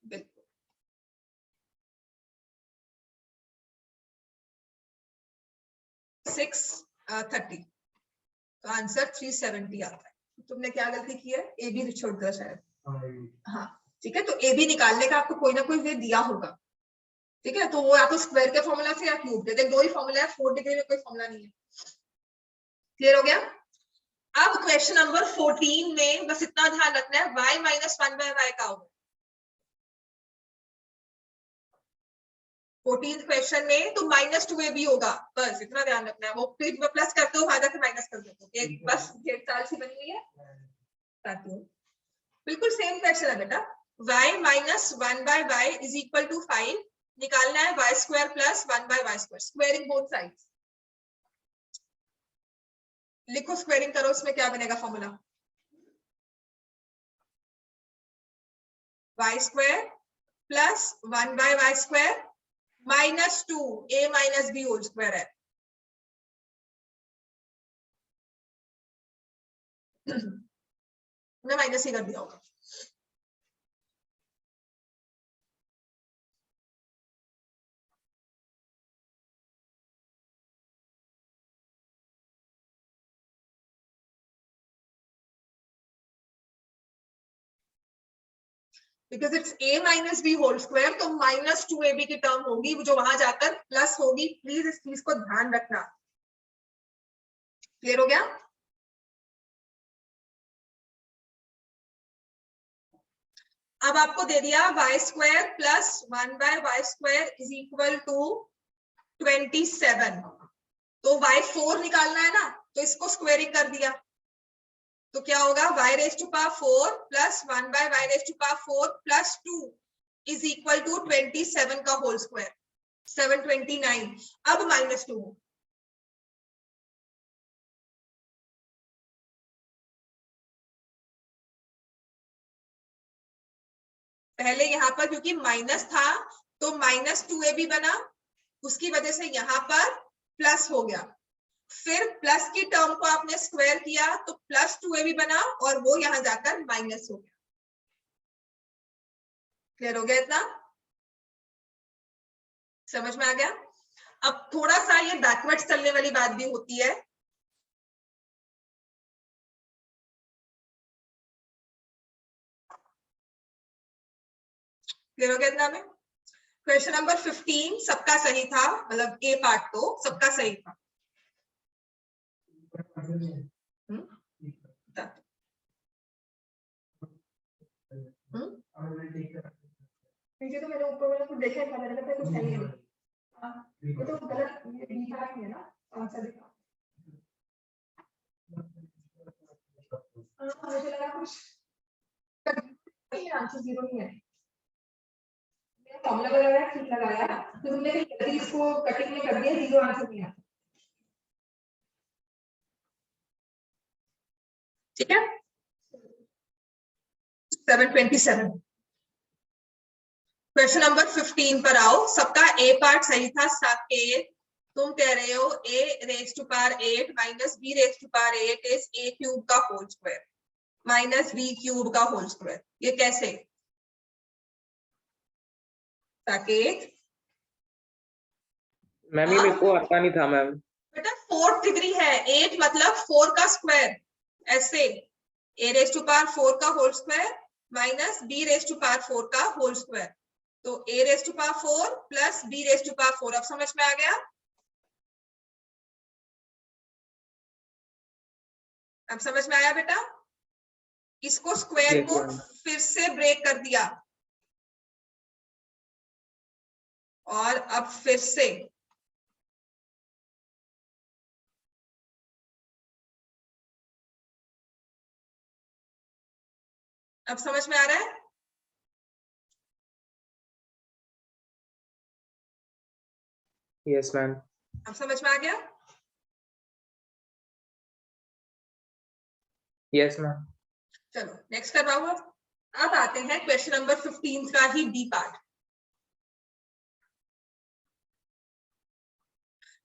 बिल्कुल 630, तो आंसर 370 आता है। तुमने क्या गलती की है, ए बी छोड़ दिया शायद। हाँ ठीक है, तो ए बी निकालने का आपको कोई ना कोई वे दिया होगा। ठीक है, तो वो या तो स्क्वायर के फॉर्मूला से या क्यूब के, दो ही फॉर्मूला है, 4 डिग्री में कोई फॉर्मूला नहीं है। क्लियर हो गया। अब क्वेश्चन नंबर 14 में बस इतना ध्यान रखना है, y माइनस 1/y का होगा। 14th क्वेश्चन में तो माइनस 2ab होगा, बस इतना ध्यान रखना है। वो फिर प्लस करते हो, भागा के माइनस कर देते हो, एक बस डेढ़ साल से बनी हुई है। बिल्कुल सेम क्वेश्चन है बेटा, y minus 1/y is equal to 5, निकालना है y square plus 1/y square, squaring both sides. लिखो, स्क्वायरिंग करो, उसमें क्या बनेगा formula, y square plus 1/y square minus 2 a minus b whole square है। मैं माइनस ही कर दिया होगा। Because it's a minus b whole square, तो माइनस 2ab की टर्म होगी जो वहां जाकर प्लस होगी। प्लीज इस चीज को ध्यान रखना। क्लियर हो गया। अब आपको दे दिया y square plus 1/y square is equal to 27, तो y4 निकालना है ना, तो इसको स्क्वायरिंग कर दिया, तो क्या होगा, y raise to power 4 plus 1/y raise to power 4 plus 2 is equal to 27 का होल स्क्वायर। 729, अब -2 हो। पहले यहाँ पर क्योंकि माइनस था तो -2ab बना, उसकी वजह से यहाँ पर प्लस हो गया, फिर प्लस की टर्म को आपने स्क्वायर किया तो +2ab बना और वो यहां जाकर माइनस हो गया। क्लियर हो गया इतना? समझ में आ गया? अब थोड़ा सा ये बैकवर्ड्स चलने वाली बात भी होती है। क्लियर हो गया इतना में? क्वेश्चन नंबर 15 सबका सही था, मतलब ए पार्ट तो सबका सही था। मुझे तो मेरे ऊपर मैंने कुछ देखा था, मैंने कहा कुछ है ही नहीं। ये तो गलत डी पार्ट है ना आंसर देखा। मुझे लगा कुछ आंसर 0 नहीं है। फॉर्मूला लगाया, ठीक लगाया, तो तुमने कहीं इसको कटिंग में कर दिया, 0 आंसर नहीं आता। ठीक है? 727 क्वेश्चन नंबर 15 पर आओ। सबका ए पार्ट सही था। साकेत तुम कह रहे हो a raised to power 8 minus b raised to power 8 is a cube का whole square minus b cube का होल स्क्वायर। ये कैसे? साकेत मैम ये मेरे को आता नहीं था मैम। बेटा 4th डिग्री है, 8 मतलब 4 का स्क्वायर, ऐसे a raised to power 4 का whole square minus b raised to power 4 का होल स्क्वायर, तो a raised to power 4 plus b raised to power 4। अब समझ में आ गया? अब समझ में आया बेटा? इसको स्क्वायर Yes, को ma'am. फिर से ब्रेक कर दिया और अब फिर से अब समझ में आ रहा है? Yes, ma'am. अब समझ में आ गया? Yes, ma'am. चलो नेक्स्ट करवाओ। अब आते हैं क्वेश्चन नंबर 15 का ही बी पार्ट।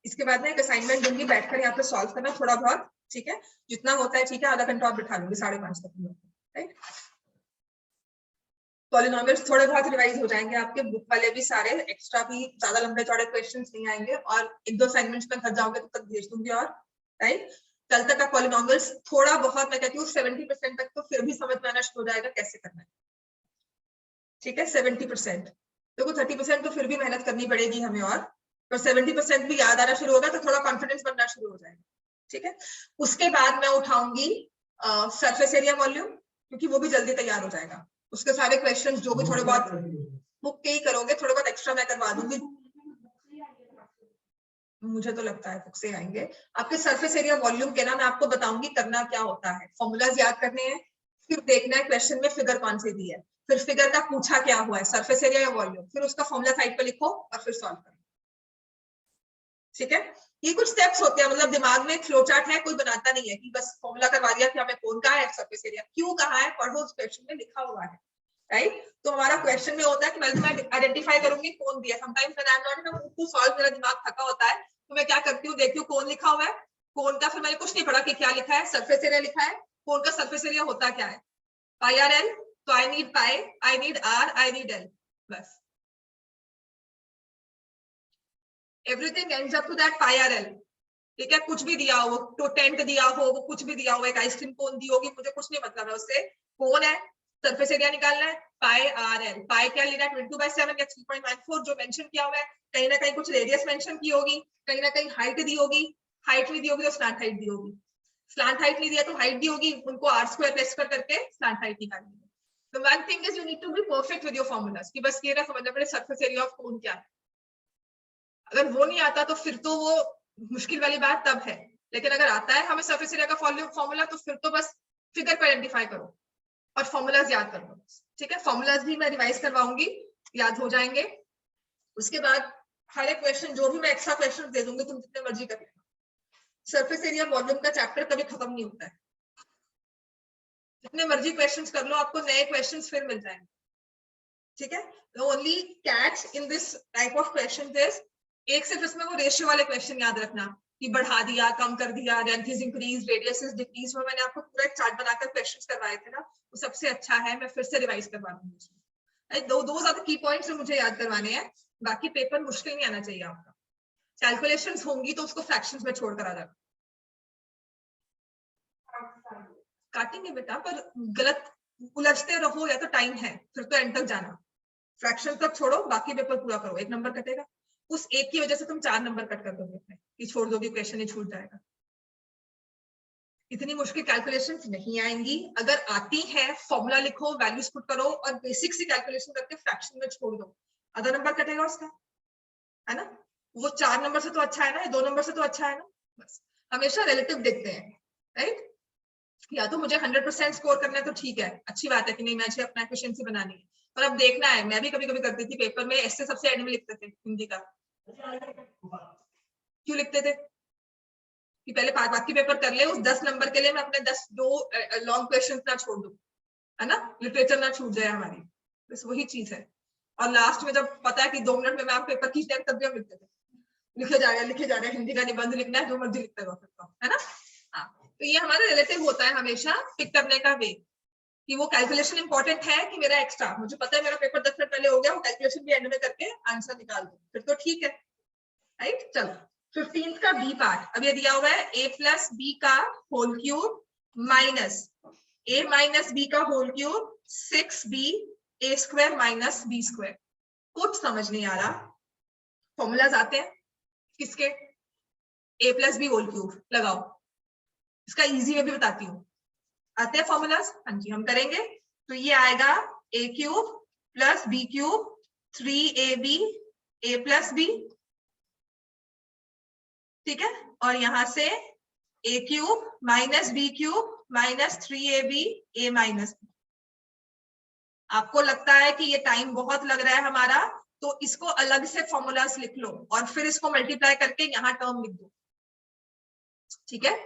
इसके बाद में एक असाइनमेंट दूंगी, बैठकर यहाँ पे सॉल्व करना थोड़ा बहुत, ठीक है? जितना होता है ठीक है, आधा घंटा और बिठा लूंगी, 5:30 तक, राइट? पॉलिनोमियल्स थोड़े बहुत रिवाइज हो जाएंगे आपके, बुक वाले भी सारे, एक्स्ट्रा भी ज्यादा लंबे चौड़े क्वेश्चंस नहीं आएंगे, और 1-2 असाइनमेंट्स में घर जाओगे तो तक भेज दूंगी। और राइट, कल तक का पॉलिनोमियल्स थोड़ा बहुत मैं कहती हूँ 70% तक तो फिर भी समझ में आना शुरू हो जाएगा कैसे करना है, ठीक है? 70%, देखो 30% तो फिर भी मेहनत करनी पड़ेगी हमें, और 70% भी याद आना शुरू होगा तो थोड़ा कॉन्फिडेंस बनना शुरू हो जाएगा, ठीक है? उसके बाद मैं उठाऊंगी सरफेस एरिया वॉल्यूम, क्योंकि वो भी जल्दी तैयार हो जाएगा। उसके सारे क्वेश्चंस जो भी थोड़े बहुत बुक के ही करोगे, थोड़े बहुत एक्स्ट्रा मैं करवा दूंगी, मुझे तो लगता है बुक से आएंगे। आपके सरफेस एरिया वॉल्यूम के ना मैं आपको बताऊंगी करना क्या होता है। फॉर्मूलाज याद करने हैं, फिर देखना है क्वेश्चन में फिगर कौन सी दी है, फिर फिगर का पूछा क्या हुआ है, सरफेस एरिया या वॉल्यूम, फिर उसका फॉर्मूला साइड पे लिखो और फिर सॉल्व करो, ठीक है? ये कुछ स्टेप्स होते हैं, मतलब दिमाग में फ्लो चार्ट है, कोई बनाता नहीं है कि बस फॉर्मूला करवा दिया कि हमें कौन कहा है, सरफेस एरिया क्यों कहा है, पढ़ो उस क्वेश्चन में लिखा हुआ है, राइट? तो हमारा क्वेश्चन में होता है कि मैं आइडेंटिफाई करूंगी कौन दिया। Sometimes when I am not to solve, मेरा दिमाग थका होता है, तो मैं क्या करती हूँ, देखती हूँ कौन लिखा हुआ है, कौन का, फिर मैंने कुछ नहीं पढ़ा कि क्या लिखा है, सरफेस एरिया लिखा है, कौन का सरफेस एरिया होता क्या है, पाई आर एल, तो I need pi, I need R, I need L, बस everything ends up to that pi R L, ठीक है? कुछ भी दिया हो, तो टेंट दिया हो, वो कुछ भी दिया हो, एक आइसक्रीम कोन दी होगी, मुझे कुछ नहीं मतलब है उससे, कौन है, सरफेस एरिया निकालना है, पाई आर एल, पाई क्या लेना है 22/7 या 3.94 जो मेंशन किया हुआ है, कहीं ना कहीं कुछ रेडियस मेंशन की होगी, कहीं ना कहीं हाइट दी होगी, हाइट नहीं दी होगी तो स्लैंट हाइट दी होगी, स्लैंट हाइट नहीं दिया तो हाइट दी होगी, उनको आर स्क्वायर प्लस करके स्लैंट हाइट निकालनी है। The one thing is you need to be perfect with your formulas, कि बस ये ना समझना पड़े सरफेस एरिया ऑफ कोन क्या है। अगर वो नहीं आता तो फिर तो वो मुश्किल वाली बात तब है, लेकिन अगर आता है हमें सरफेस एरिया का फॉर्मूला तो फिर तो बस फिगर को आइडेंटिफाई करो और फॉर्मूलाज याद करो, ठीक है? फॉर्मूलाज भी मैं रिवाइज करवाऊंगी, याद हो जाएंगे। उसके बाद हर एक क्वेश्चन जो भी मैं एक्स्ट्रा क्वेश्चन दे दूंगी तुम जितने मर्जी कर लेना। सरफेस एरिया वॉल्यूम का चैप्टर कभी खत्म नहीं होता है, जितने मर्जी क्वेश्चंस कर लो आपको नए क्वेश्चंस फिर मिल जाएंगे। ठीक है, the only catch in this type of question is एक सिर्फ इसमें वो रेशियो वाले क्वेश्चन याद रखना कि बढ़ा दिया, कम कर दिया, length is increase, radius is decrease, वो मैंने आपको पूरा चार्ट बनाकर क्वेश्चंस करवाए थे ना, वो सबसे अच्छा है। मैं फिर से रिवाइज करवा दूंगी उसमें। दो ज्यादा की पॉइंट्स जो मुझे याद करवाने हैं, बाकी पेपर मुश्किल नहीं आना चाहिए आपका। कैलकुलेशंस होंगी तो उसको फ्रैक्शंस में छोड़कर आ जाना। काटेंगे बेटा, पर गलत उलझते रहो या तो टाइम है, फिर तो एंड तक जाना। फ्रैक्शन तक छोड़ो, बाकी पेपर पूरा करो, 1 नंबर कटेगा। उस एक की वजह से तुम 4 नंबर कट कर दोगे अपने, कि छोड़ दोगे, क्वेश्चन ही छूट जाएगा। इतनी मुश्किल कैलकुलेशंस नहीं आएंगी, अगर आती है फॉर्मूला लिखो, वैल्यूज पुट करो और बेसिक सी कैलकुलेशन करके फ्रैक्शन में छोड़ दो, आधा नंबर कटेगा उसका, है ना। वो 4 नंबर से तो अच्छा है ना, 2 नंबर से तो अच्छा है ना। बस हमेशा रिलेटिव देखते हैं, राइट। या तो मुझे 100% स्कोर करना है तो ठीक है, अच्छी बात है कि नहीं, मुझे अपना एफिशिएंसी बनानी है, पर अब देखना है। मैं भी कभी कभी करती थी पेपर में, ऐसे सबसे एंड में लिखते थे हिंदी का। क्यों लिखते थे कि पहले बाकी पेपर कर ले, उस 10 नंबर के लिए मैं अपने 10 दो लॉन्ग क्वेश्चन ना छोड़ दूं, है ना, लिटरेचर ना छूट जाए हमारी। बस वही चीज है। और लास्ट में जब पता है कि 2 मिनट में मैम पेपर खींच दें, तब भी हम लिखते थे, लिखे जा रहे हैं, हिंदी का निबंध लिखना है, जो मर्जी लिखते रहो फिर तो, है ना। हाँ, तो ये हमारा रिलेटिव होता है हमेशा पिक करने का वे, कि वो कैलकुलेशन इंपॉर्टेंट है कि मेरा एक्स्ट्रा, मुझे पता है मेरा पेपर 10 मिनट पहले हो गया, वो कैलकुलेशन भी एंड में करके आंसर निकाल दो, फिर तो ठीक है, राइट। चलो 15th का बी पार्ट, अब ये दिया हुआ है a प्लस बी का whole cube minus a minus B का whole cube 6b a square minus b square. कुछ समझ नहीं आ रहा, फॉर्मूलाज आते हैं किसके, a plus b whole cube लगाओ, इसका इजी वे भी बताती हूँ। आते हैं फॉर्मूलाज, हाँ जी हम करेंगे। तो ये आएगा a cube plus b cube 3ab a plus b, ठीक है, और यहां से a cube minus b cube minus 3ab a minus b. आपको लगता है कि ये टाइम बहुत लग रहा है हमारा, तो इसको अलग से फॉर्मूलाज लिख लो और फिर इसको मल्टीप्लाई करके यहाँ टर्म लिख दो, ठीक है।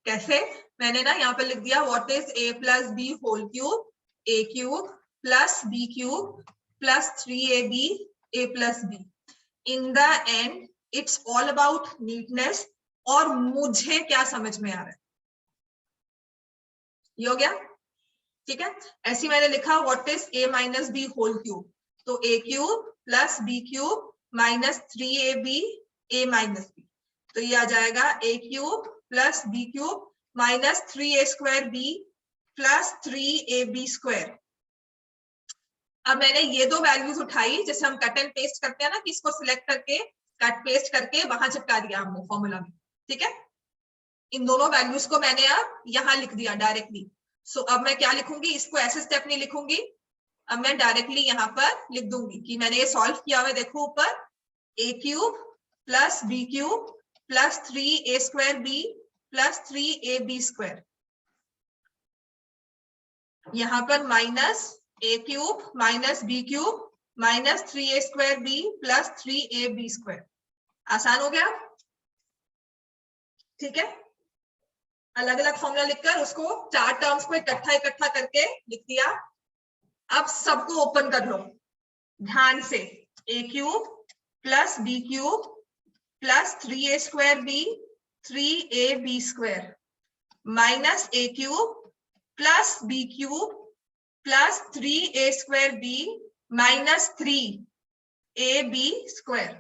कैसे, मैंने ना यहाँ पे लिख दिया what is a plus b whole cube, a cube plus b cube plus 3ab a plus b. In the end it's all about neatness और मुझे क्या समझ में आ रहा है, ये हो गया, ठीक है। ऐसे मैंने लिखा what is a minus b whole cube, तो a cube plus b cube minus 3ab a minus b, तो ये आ जाएगा a cube plus b cube minus 3a square b plus 3ab square. अब मैंने ये दो वैल्यूज उठाई, जैसे हम कट एंड पेस्ट करते हैं ना, कि इसको सिलेक्ट करके कट पेस्ट करके वहां चिपका दिया हमने फॉर्मूला में, ठीक है। इन दोनों वैल्यूज को मैंने अब यहाँ लिख दिया डायरेक्टली। सो अब मैं क्या लिखूंगी, इसको ऐसे स्टेप नहीं लिखूंगी, अब मैं डायरेक्टली यहाँ पर लिख दूंगी कि मैंने ये सॉल्व किया हुआ है। देखो ऊपर a cube plus b cube plus 3a square b plus 3ab square, यहाँ पर minus a cube minus b cube minus 3a square b plus 3ab square. आसान हो गया, ठीक है। अलग अलग फॉर्मूला लिखकर उसको 4 टर्म्स को इकट्ठा करके लिख दिया। अब सबको ओपन कर लो ध्यान से, a cube plus b cube plus 3a square b 3ab square minus a cube plus b cube plus 3a square b minus 3ab square,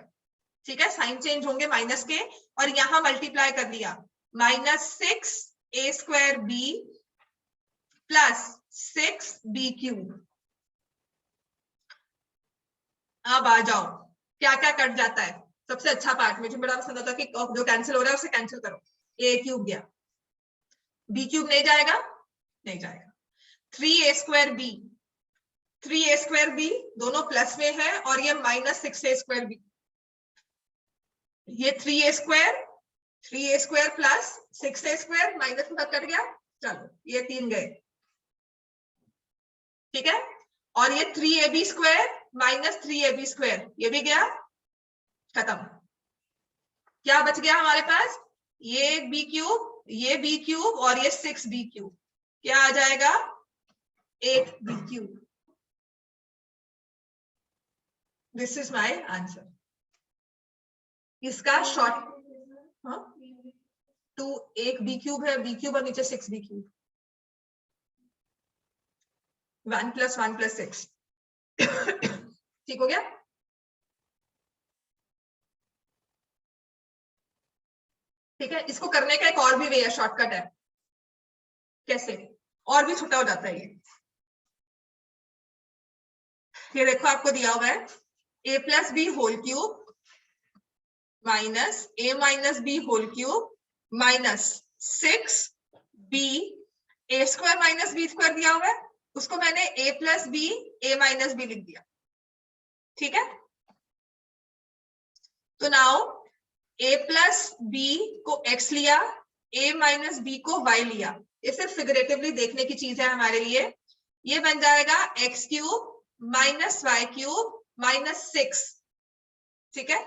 ठीक है। साइन चेंज होंगे माइनस के, और यहां मल्टीप्लाई कर दिया minus 6a square b plus 6b cube. अब आ जाओ क्या क्या कट जाता है, सबसे अच्छा पार्ट मुझे बड़ा पसंद आता है कि जो कैंसिल हो रहा है उसे कैंसिल करो। a क्यूब गया, b क्यूब नहीं जाएगा, नहीं जाएगा। 3a square b, 3a square b दोनों प्लस में है, और ये माइनस 6a स्क्वायर b, ये 3a square plus 6a square minus में कट गया, चलो ये 3 गए, ठीक है। और ये 3ab square minus 3ab square ये भी गया, खत्म। क्या बच गया हमारे पास? ये बी क्यूब, ये बी क्यूब और ये 6b क्यूब। क्या आ जाएगा? 8b cube. This is my answer. इसका शॉर्ट, हाँ, 2 एक बी क्यूब है, बी क्यूब और नीचे 6b क्यूब। 1 + 1 + 6 ठीक हो गया? ठीक है, इसको करने का एक और भी वे है, शॉर्टकट है। कैसे? और भी छोटा हो जाता है ये देखो आपको दिया हुआ है a + b whole cube minus a - b whole cube minus 6b a² - b² दिया हुआ है, उसको मैंने a + b a - b लिख दिया। ठीक है, तो नाउ a + b को x लिया, a - b को y लिया। ये सिर्फ फिगरेटिवली देखने की चीज है हमारे लिए। ये बन जाएगा x³ - y³ - 6। ठीक है,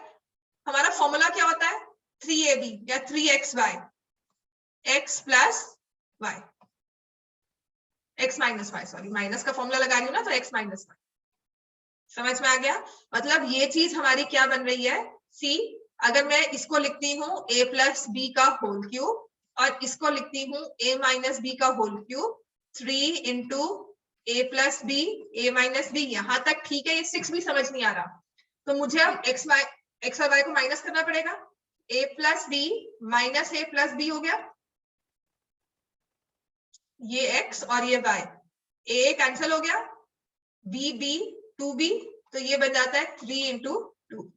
हमारा फॉर्मूला क्या होता है? 3ab या 3xy, x + y, x - y, sorry minus का फॉर्मूला लगा रही हूँ ना, तो x - y। समझ में आ गया? मतलब ये चीज हमारी क्या बन रही है? सी, अगर मैं इसको लिखती हूँ a + b का होल क्यूब और इसको लिखती हूँ a - b का whole cube, 3 × a + b a - b, यहां तक ठीक है। ये 6 भी समझ नहीं आ रहा, तो मुझे अब x और y को माइनस करना पड़ेगा। a + b minus a + b हो गया, ये x और ये y, a कैंसिल हो गया, b 2b, तो ये बन जाता है 3 × 2।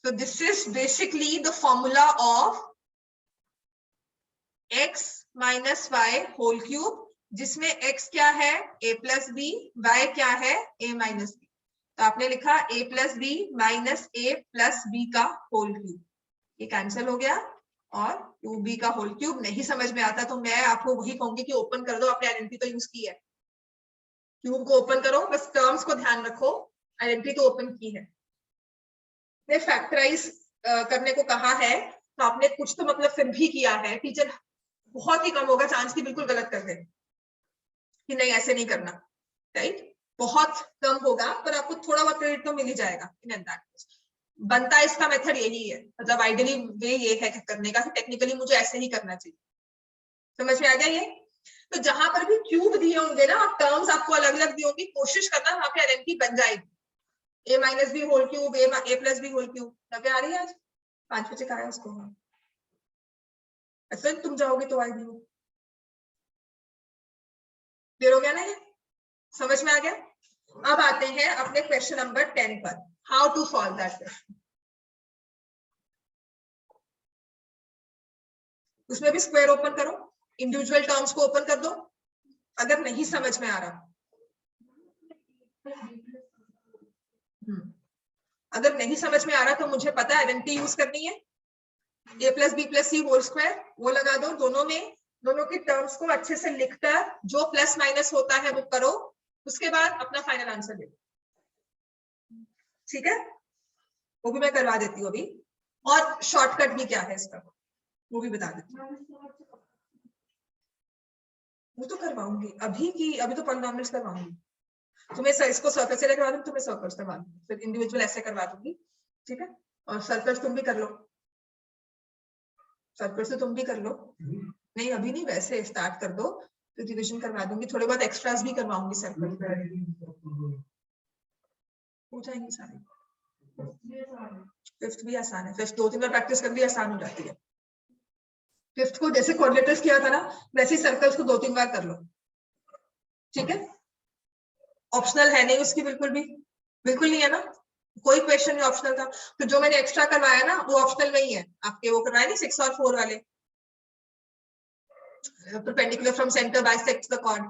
So this is basically the formula of x - y whole cube, जिसमें x क्या है? a + b, y क्या है? a - b। तो आपने लिखा a + b minus a + b का होल क्यूब, ये कैंसिल हो गया, और 2b का होल क्यूब। नहीं समझ में आता तो मैं आपको वही कहूंगी कि ओपन कर दो, आपने आइडेंटिटी तो यूज की है, क्यूब को ओपन करो, बस टर्म्स को ध्यान रखो, आइडेंटिटी तो ओपन की है। ने फैक्टराइज करने को कहा है, तो आपने कुछ तो मतलब फिर भी किया है। टीचर बहुत ही कम होगा चांस की बिल्कुल गलत कर दे कि नहीं ऐसे नहीं करना, राइट? बहुत कम होगा, पर आपको थोड़ा बहुत क्रेडिट तो मिल ही जाएगा इन एंड दैट केस। बनता इसका मेथड यही है, मतलब आइडियली वे ये है करने का, टेक्निकली मुझे ऐसे ही करना चाहिए। समझ में आ गया ये? तो जहां पर भी क्यूब दिए होंगे ना, टर्म्स आपको अलग अलग दी होंगी, कोशिश करना वहां पे आइडेंटिटी बन जाएगी। a - b whole cube, a + b whole cube. Navya आ रही है आज 5 बजे का है उसको। ऐसे तुम जाओगे तो आएगी वो। क्लियर हो गया ना ये? समझ में आ गया? अब आते हैं अपने क्वेश्चन नंबर 10 पर, how to solve that question. उसमें भी स्क्वायर ओपन करो, इंडिविजुअल टर्म्स को ओपन कर दो। अगर नहीं समझ में आ रहा, अगर नहीं समझ में आ रहा, तो मुझे पता है आइडेंटिटी यूज करनी है, a + b + c whole square, वो लगा दो दोनों में। दोनों की टर्म्स को अच्छे से लिखकर जो प्लस माइनस होता है वो करो, उसके बाद अपना फाइनल आंसर दे। ठीक है, वो भी मैं करवा देती हूँ अभी। और शॉर्टकट भी क्या है इसका, वो भी बता देती हूँ। वो तो करवाऊंगी अभी की, अभी तो पॉलिनॉमियल्स करवाऊंगी। तुम्हें इसको सर्कल से करवा दूंगी, तुम्हें सर्कल्स करवा दूंगी, फिर इंडिविजुअल ऐसे करवा दूंगी। ठीक है, और सर्कल्स तुम भी कर लो, सर्कल्स तो तुम भी कर लो। नहीं अभी नहीं, वैसे स्टार्ट कर दो, तो डिवीजन करवा दूंगी, थोड़े बहुत एक्स्ट्रास भी करवाऊंगी सर्कल। हो जाएंगे सारे। फिफ्थ भी आसान है, फिफ्थ 2-3 बार प्रैक्टिस कर ली आसान हो जाती है। फिफ्थ को जैसे कोऑर्डिनेटर्स किया था ना, वैसे ही सर्कल्स को 2-3 बार कर लो। ठीक है, ऑप्शनल है नहीं उसकी, बिल्कुल भी बिल्कुल नहीं है ना, कोई क्वेश्चन नहीं ऑप्शनल था। तो जो मैंने एक्स्ट्रा करवाया ना वो ऑप्शनल में ही है आपके, वो करवाए नहीं 6 और 4 वाले, perpendicular from centre bisects the chord,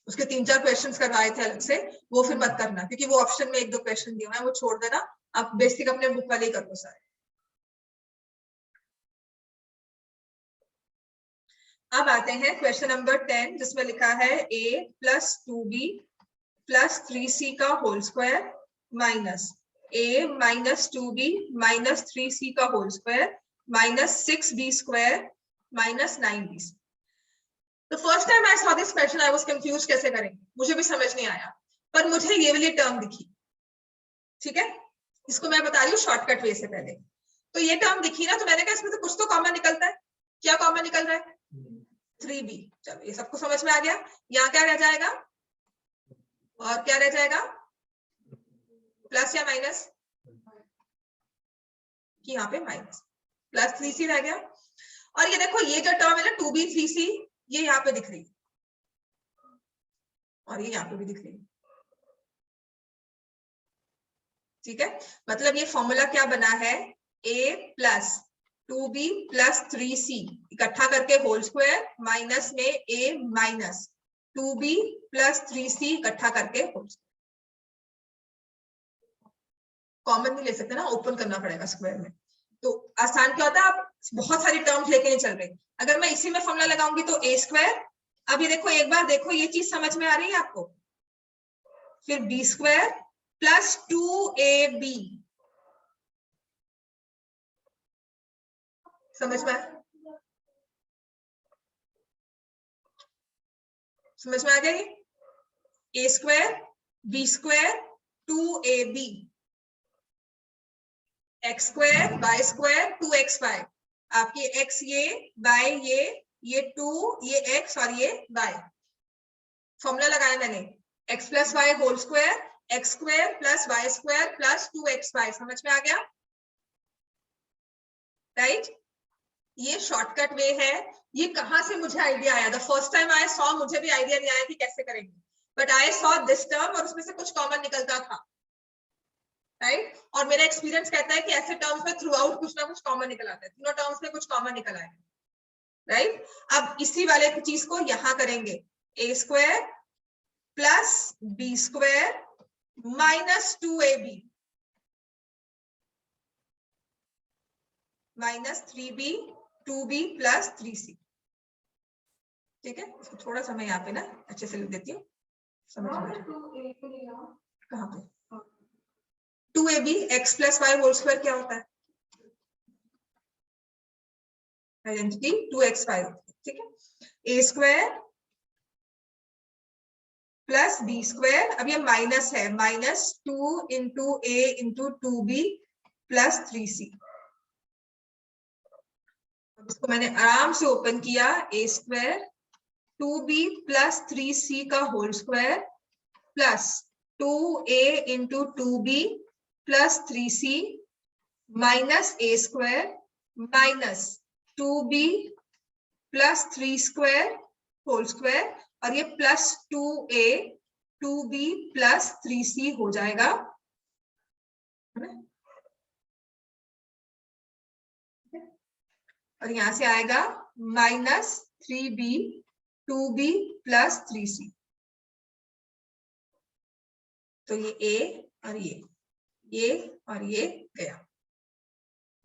उसके 3-4 क्वेश्चंस करवाए थे अलग से, वो फिर मत करना, क्योंकि वो ऑप्शन में 1-2 क्वेश्चन दिए हुए हैं, वो छोड़ देना। आप बेसिक अपने बुक वाले ही कर लो सारे। अब आते हैं क्वेश्चन नंबर 10, जिसमें लिखा है a + 2b प्लस 3c का whole square minus a minus 2b minus 3c का whole square minus 6b square minus 9b। तो first time I saw this question I was confuse, कैसे करेंगे मुझे भी समझ नहीं आया, पर मुझे ये वाली टर्म दिखी। ठीक है, इसको मैं बता रही हूँ शॉर्टकट वे से पहले। तो ये टर्म दिखी ना, तो मैंने कहा इसमें से कुछ तो कॉमन निकलता है। क्या कॉमन निकल रहा है? 3b। चलो ये सबको समझ में आ गया। यहाँ क्या रह जाएगा और क्या रह जाएगा, प्लस या माइनस? कि यहाँ पे माइनस, प्लस 3c रह गया। और ये देखो ये जो टर्म है ना 2b 3c, ये यहाँ पे दिख रही है और ये यहाँ पे भी दिख रही है। ठीक है, मतलब ये फॉर्मूला क्या बना है, a plus 2b plus 3c इकट्ठा करके होल स्क्वायर माइनस में a minus 2b plus 3c इकट्ठा करके होल स्क्वायर। कॉमन नहीं ले सकते ना, ओपन करना पड़ेगा स्क्वायर में। तो आसान क्या होता है, आप बहुत सारी टर्म्स लेके नहीं चल रहे। अगर मैं इसी में फॉर्मूला लगाऊंगी तो a स्क्वायर, अब ये देखो एक बार देखो ये चीज समझ में आ रही है आपको, फिर b स्क्वायर प्लस 2ab, समझ में आ गया ये, a square b square 2ab x square y square 2xy, आपकी x ये y ये 2 ये x और ये y। फॉर्मूला लगाया मैंने x plus y whole square x square plus y square plus 2xy, समझ में आ गया राइट? ये शॉर्टकट वे है। ये कहां से मुझे आइडिया आया, the first time I saw मुझे भी आइडिया नहीं आया कि कैसे करेंगे, but I saw this term और उसमें से कुछ कॉमन निकलता था राइट। और मेरा एक्सपीरियंस कहता है कि ऐसे टर्म्स में थ्रू आउट कुछ ना कुछ कॉमन निकल आता है, तीनों टर्म्स में कुछ कॉमन निकल आएगा राइट। अब इसी वाले चीज को यहां करेंगे, a square plus b square minus 2ab minus 3b 2b plus 3c। ठीक है, इसको थोड़ा सा मैं यहाँ पे ना अच्छे से लिख देती हूँ, समझ में। कहाँ पे 2ab x plus y whole square क्या होता है, आइडेंटिटी 2xy। ठीक है, a square plus b square, अब ये माइनस है, minus 2 into a into 2b plus 3c। अब इसको मैंने आराम से ओपन किया, a square 2b plus 3c का whole square plus 2a into 2b plus 3c minus a square minus 2b plus 3 square whole square, और ये plus 2a 2b plus 3c हो जाएगा। और यहां से आएगा minus 3b 2b plus 3c। तो ये a और ये और ये गया।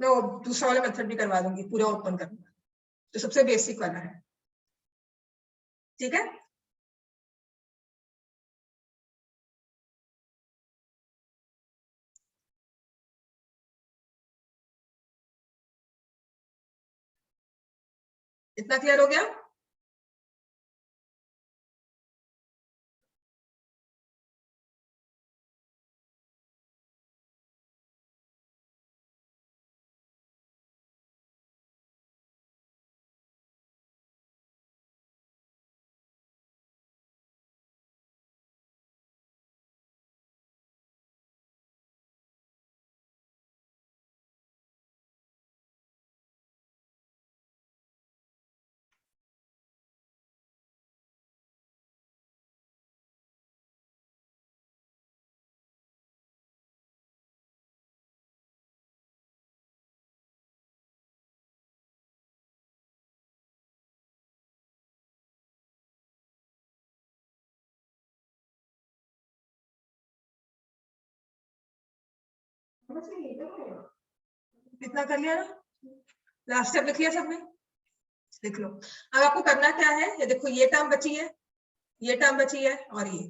मैं दूसरा वाला मेथड भी करवा दूंगी, पूरा ओपन करूंगा, तो सबसे बेसिक वाला है। ठीक है, इतना क्लियर हो गया? इतना कर लिया ना, लास्ट स्टेप लिख लिया सबने, लिख लो। अब आपको करना क्या है, ये देखो ये टर्म बची है, ये टर्म बची है और ये,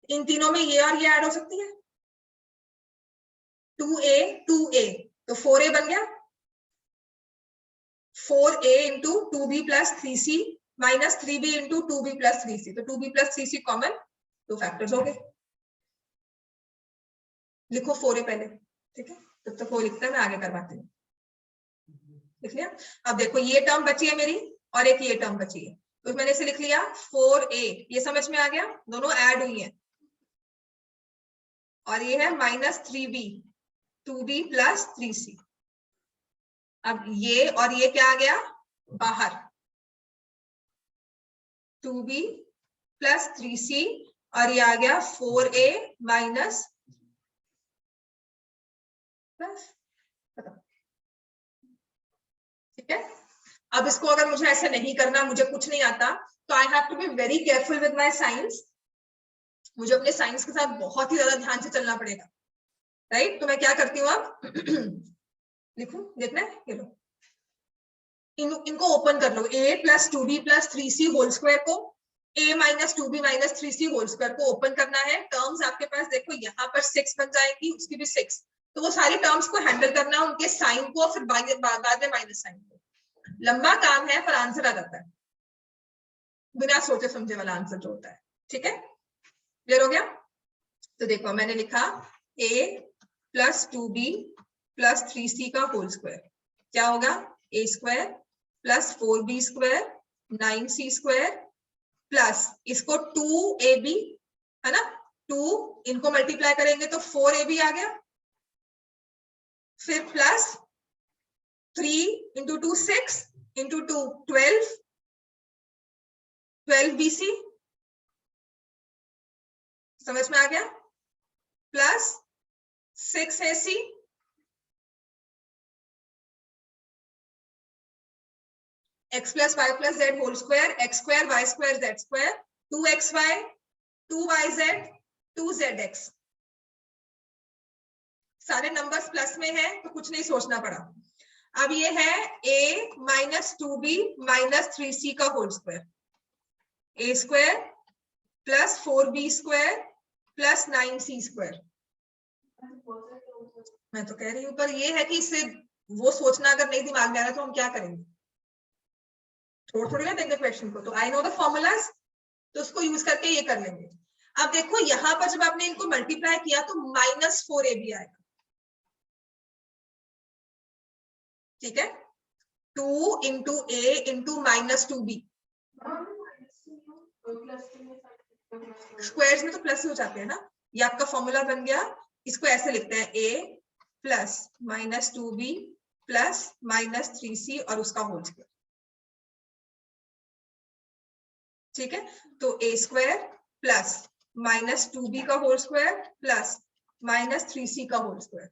इन तीनों में ये और ये ऐड हो सकती है, 2a 2a, तो 4a बन गया, 4a into 2b plus 3c minus 3b into 2b plus 3c, तो 2b plus 3c common, 2 factors हो गए। लिखो 4a पहले, ठीक है, तब तक वो लिखता है, मैं आगे करवाती हूँ। लिख लिया? अब देखो ये टर्म बची है मेरी और एक ये टर्म बची है, तो मैंने इसे लिख लिया 4a, ये समझ में आ गया, दोनों ऐड हुई हैं, और ये है minus 3b 2b plus 3c। अब ये और ये क्या आ गया बाहर, 2b प्लस 3c, और ये आ गया 4a माइनस प्लस, ठीक है। अब इसको अगर मुझे ऐसे नहीं करना, मुझे कुछ नहीं आता, तो I have to be very careful with my science, मुझे अपने साइंस के साथ बहुत ही ज्यादा ध्यान से चलना पड़ेगा, राइट। तो मैं क्या करती हूँ अब लिखूं, देखना है, ये लो, इनको ओपन कर लो, a plus 2b plus 3c whole square को a minus 2b minus 3c whole square को ओपन करना है। टर्म्स आपके पास देखो यहाँ पर 6 बन जाएगी, उसकी भी 6, तो वो सारी टर्म्स को हैंडल करना, उनके साइन को, फिर बाद में माइनस साइन को। लंबा काम है पर आंसर आ जाता है, बिना सोचे समझे वाला आंसर जो होता है, ठीक है। क्लियर हो गया? तो देखो मैंने लिखा a plus 2b plus 3c का होल स्क्वायर, क्या होगा, a square plus 4b square 9c square plus इसको 2ab, है ना, 2 इनको मल्टीप्लाई करेंगे तो 4ab आ गया, फिर प्लस 3 इंटू 2 6 इंटू 2 12 12bc, समझ में आ गया, plus 6ac x plus y plus z whole square, x square y square z square, 2xy 2yz 2zx। सारे नंबर्स प्लस में है तो कुछ नहीं सोचना पड़ा। अब ये है a minus 2b minus 3c का whole square, a square plus 4b square plus 9c square. मैं तो कह रही हूँ, पर ये है कि इससे वो सोचना अगर नहीं दिमाग में आ रहा तो हम क्या करेंगे, थोड़ी ना देंगे क्वेश्चन को, तो आई नो द फॉर्मूलाज, तो उसको यूज करके ये कर लेंगे। अब देखो यहाँ पर जब आपने इनको मल्टीप्लाई किया तो माइनस 4ab आएगा, ठीक है, 2 इंटू ए इंटू माइनस 2b, स्क्वायर्स में तो प्लस ही हो जाते हैं ना, ये आपका फॉर्मूला बन गया। इसको ऐसे लिखते हैं a plus minus 2b plus minus 3c और उसका होल स्क्वायर, ठीक है। तो a square plus minus 2b का whole square plus minus 3c का होल स्क्वायर।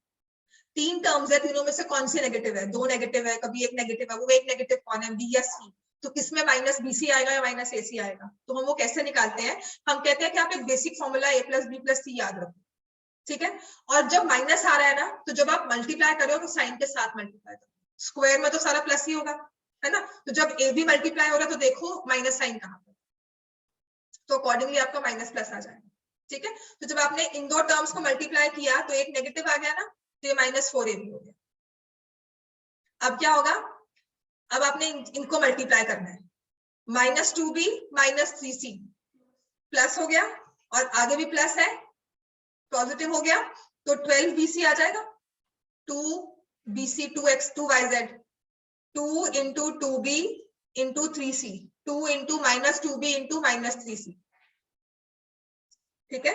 3 टर्म्स है, तीनों में से कौन सी नेगेटिव है, 2 नेगेटिव है, कभी एक नेगेटिव है, वो एक नेगेटिव कौन है, b या c, तो किसमें माइनस bc आएगा या माइनस ac आएगा, तो हम वो कैसे निकालते हैं, हम कहते हैं कि आप एक basic formula a plus b plus c याद रखो, ठीक है। और जब माइनस आ रहा है ना, तो जब आप मल्टीप्लाई करो तो साइन के साथ मल्टीप्लाई करो, स्क्वायर में तो सारा प्लस ही होगा, है ना, तो जब a भी मल्टीप्लाई हो रहा है तो देखो माइनस साइन कहाँ पर, तो अकॉर्डिंगली आपका माइनस प्लस आ जाएगा, ठीक है। तो जब आपने इन दो टर्म्स को मल्टीप्लाई किया तो एक नेगेटिव आ गया ना, तो ये माइनस 4ab हो गया। अब क्या होगा, अब आपने इनको मल्टीप्लाई करना है, minus 2b minus 3c plus हो गया, और आगे भी प्लस है, पॉजिटिव हो गया, तो 12bc आ जाएगा, 2bc 2x 2yz 2 into 2b into 3c 2 into minus 2b into minus 3c, ठीक है,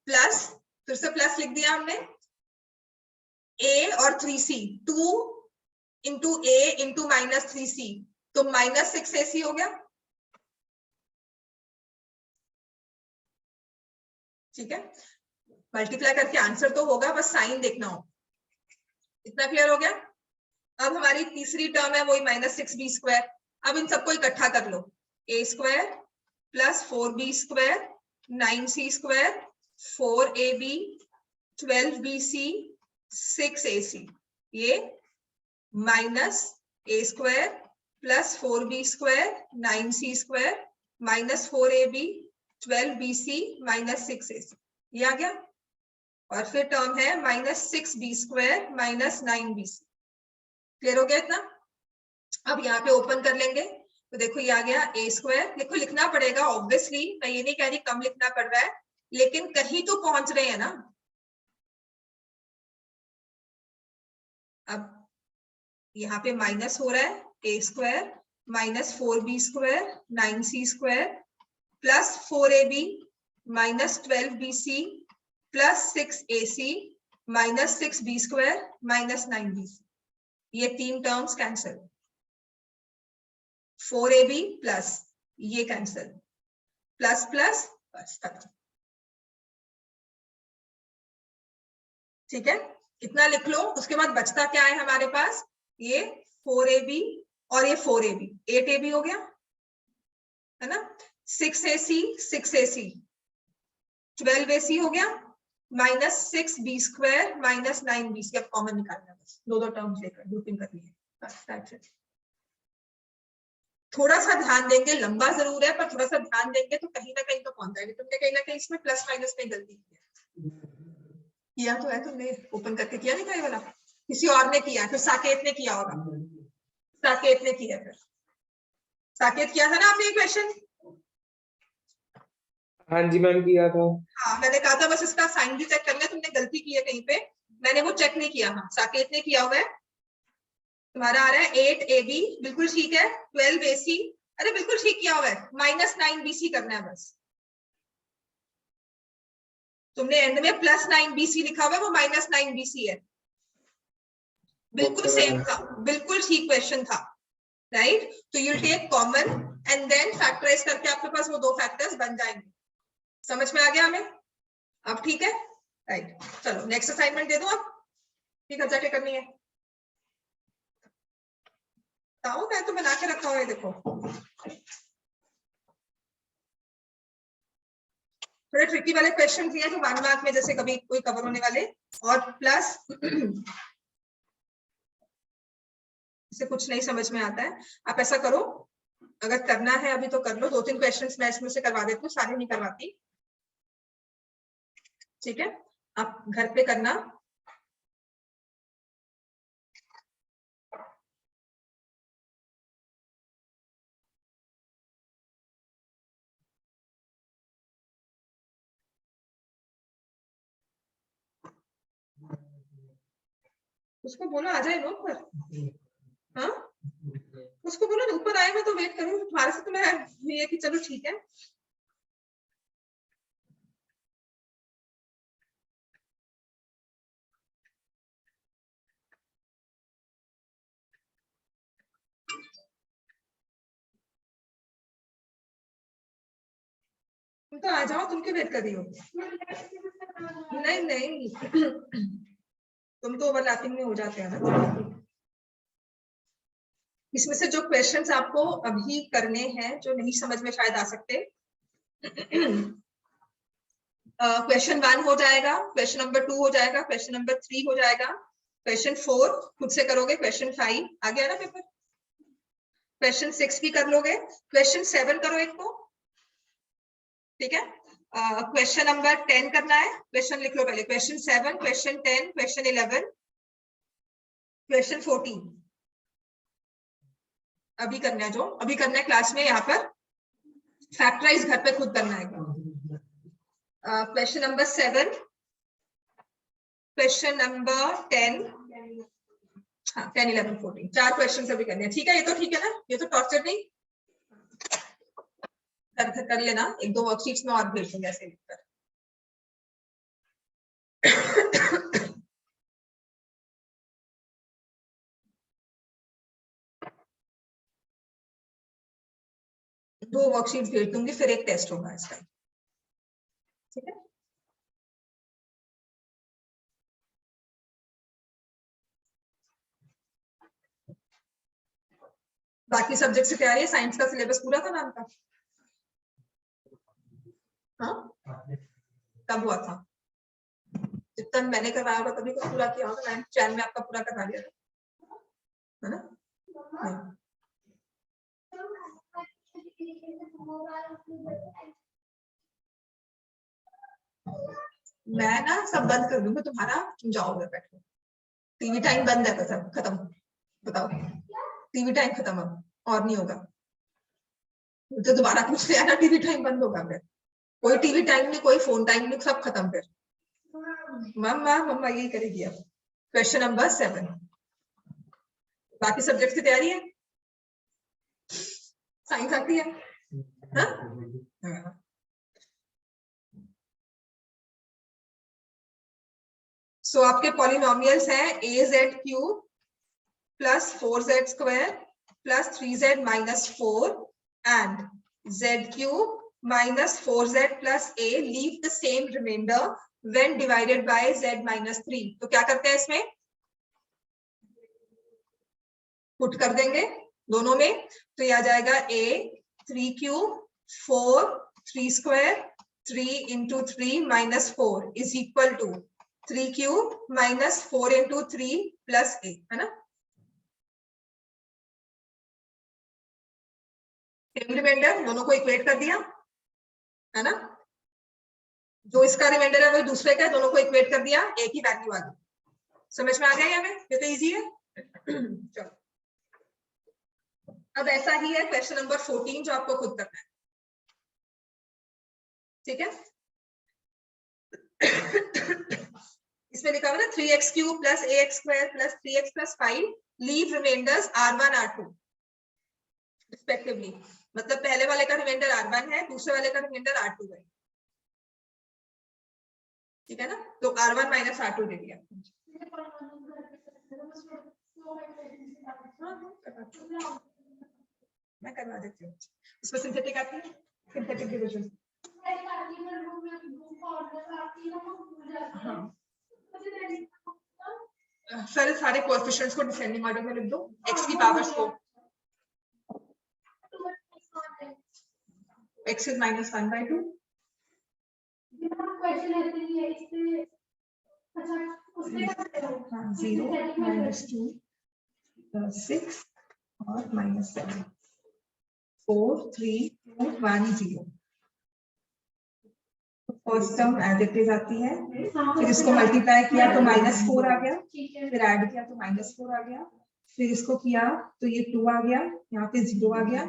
प्लस, फिर से प्लस लिख दिया हमने, a और 3c 2 into a into minus 3c, तो माइनस 6ac हो गया, ठीक है। मल्टीप्लाई करके आंसर तो होगा, बस साइन देखना हो, इतना क्लियर हो गया। अब हमारी तीसरी टर्म है वही माइनस 6b स्क्वायर, अब इन सबको इकट्ठा कर लो, a square plus 4b square 9c square 4ab 12bc 6ac, ये minus a square plus 4b square 9c square minus 4ab 12bc minus 6ac, ये आ गया। और फिर टर्म है -6b² माइनस 9bc। क्लियर हो गया इतना? अब यहाँ पे ओपन कर लेंगे तो देखो ये आ गया a²। देखो लिखना पड़ेगा ऑब्वियसली, मैं ये नहीं कह रही कम लिखना पड़ रहा है, लेकिन कहीं तो पहुंच रहे हैं ना। अब यहाँ पे माइनस हो रहा है a² minus 4b² 9c² plus 4ab minus 12bc plus 6ac minus 6b² minus 9bc। ये तीन टर्म्स कैंसिल। 4ab प्लस ये कैंसिल, प्लस प्लस बस खत्म। ठीक है, इतना लिख लो। उसके बाद बचता क्या है हमारे पास? ये 4ab और ये 4ab, 8ab हो गया है ना। 6ac 6ac 12ac हो गया माइनस 6b² माइनस 9bc। अब कॉमन निकालना, बस दो दो टर्म्स लेकर ग्रुपिंग करनी है, बस दैट्स इट। थोड़ा सा ध्यान देंगे, लंबा जरूर है पर थोड़ा सा ध्यान देंगे तो कहीं ना कहीं तो पहुंच जाएगी। तुमने कहीं ना कहीं इसमें प्लस माइनस में गलती किया तो है, तुमने ओपन करके किया नहीं था ये वाला, किसी और ने किया, फिर साकेत ने किया होगा। साकेत ने किया, फिर साकेत किया था ना आपने ये क्वेश्चन? हाँ जी मैम, किया था। हाँ, मैंने कहा था बस इसका साइन भी चेक करना है, तुमने गलती की है कहीं पे, मैंने वो चेक नहीं किया। हाँ, साकेत ने किया हुआ है। तुम्हारा आ रहा है 8ab, बिल्कुल ठीक है। 12ac, अरे बिल्कुल ठीक किया हुआ है। माइनस 9bc करना है बस। तुमने एंड में प्लस 9bc लिखा हुआ है, वो माइनस 9bc है। बिल्कुल सेम था, बिल्कुल ठीक क्वेश्चन था, राइट। तो you take common and then factorise करके आपके पास वो दो फैक्टर्स बन जाएंगे। समझ में आ गया हमें? अब ठीक है, राइट। चलो नेक्स्ट असाइनमेंट दे दो आप, ठीक है, जाके करनी है। मैं तो बना के रखा हुआ है, देखो थोड़े ट्रिकी वाले क्वेश्चन दिए जो 1 मार्क में जैसे कभी कोई कवर होने वाले, और प्लस इसे कुछ नहीं समझ में आता है। आप ऐसा करो, अगर करना है अभी तो कर लो, 2-3 क्वेश्चंस मैं इसमें से करवा देती हूँ, सारे नहीं करवाती, ठीक है। आप घर पे करना। उसको बोलो आ जाए नोट पर। हाँ, उसको बोलो ऊपर आए, मैं तो वेट करूँ तुम्हारे से। तो मैं ये कि चलो ठीक है, तुम तो आ जाओ, तुम क्यों वेट कर रही हो? नहीं नहीं तुम तो ओवरलैपिंग में हो जाते हैं ना। इसमें से जो क्वेश्चंस आपको अभी करने हैं, जो नहीं समझ में शायद आ सकते, क्वेश्चन 1 हो जाएगा, क्वेश्चन नंबर 2 हो जाएगा, क्वेश्चन नंबर 3 हो जाएगा, क्वेश्चन 4 खुद से करोगे, क्वेश्चन 5 आ गया ना पेपर, क्वेश्चन 6 भी कर लोगे, क्वेश्चन 7 करो एक को, ठीक है। क्वेश्चन नंबर 10 करना है, क्वेश्चन लिख लो पहले, क्वेश्चन 7, क्वेश्चन 10, क्वेश्चन 11, क्वेश्चन 14 अभी करना है, जो अभी करना है क्लास में, यहाँ पर फैक्टराइज घर पे खुद करना है। क्वेश्चन नंबर 7, क्वेश्चन नंबर 10, हाँ 10, 11, 14 4 क्वेश्चन अभी करने हैं, ठीक है। ये तो ठीक है ना, ये तो टॉर्चर नहीं कर लेना। 1-2 वर्कशीट्स में और भेज दूंगा ऐसे लिखकर। दो वर्कशीट्स भेज दूंगी, फिर एक टेस्ट होगा इसका, ठीक है। बाकी सब्जेक्ट से तैयारी है, साइंस का सिलेबस पूरा था मैम का? हाँ, कब हुआ था? जितना मैंने करवाया होगा तभी तो पूरा किया होगा, मैम चैन में आपका पूरा करवा दिया था, है ना? मैं ना सब बंद कर दूंगी तुम्हारा, तुम जाओ उधर बैठो। टीवी टाइम बंद है, सब खत्म। बताओ, टीवी टाइम खत्म अब, और नहीं होगा तो दोबारा पूछते हैं ना, टीवी टाइम बंद होगा फिर। कोई टीवी टाइम नहीं, कोई फोन टाइम नहीं, सब खत्म फिर। मम्मा यही करेगी अब। Question number 7। बाकी सब्जेक्ट की तैयारी है? साइंस आती है? हाँ? सो आपके पॉलिनोमियल्स हैं az³ plus 4z² plus 3z minus 4 and z³ minus 4z plus a leave the same remainder when divided by z minus 3। तो क्या करते हैं इसमें? पुट कर देंगे दोनों में, तो ये आ जाएगा a 3³ 4 3² 3 into 3 minus 4 is equal to 3³ minus 4 into 3 plus a, है ना? सेम रिमाइंडर, दोनों को इक्वेट कर दिया, है ना? जो इसका रिमाइंडर है वही दूसरे का है, दोनों को इक्वेट कर दिया, एक ही वैल्यू आ गई। समझ में आ गया यहाँ पे? ये तो इजी है। चलो, अब ऐसा ही है क्वेश्चन नंबर 14 जो आपको खुद करना है, ठीक है? इसमें लिखा हुआ ना 3x³ plus ax² plus 3x plus 5 leave remainders r1 r2 respectively. मतलब पहले वाले का रिमाइंडर r1 है, दूसरे वाले का रिमाइंडर r2 है, ठीक है ना? तो r1 minus r2 दे दिया। मैं करवा देती हूँ। उसमें सिंथेटिक आती है, सिंथेटिक डिविजन। हाँ, सर सारे कोएफिशिएंट्स को डिसेंडिंग ऑर्डर में लिख दो, x की पावर्स को। x is -1/2। हाँ, 0 -2 6 और -7 4 3 2 1 0। First term as it is आती है, फिर इसको मल्टीप्लाई किया तो -4 आ गया, फिर ऐड किया तो -4 आ गया, फिर इसको किया तो ये 2 आ गया, यहाँ पे 0 आ गया,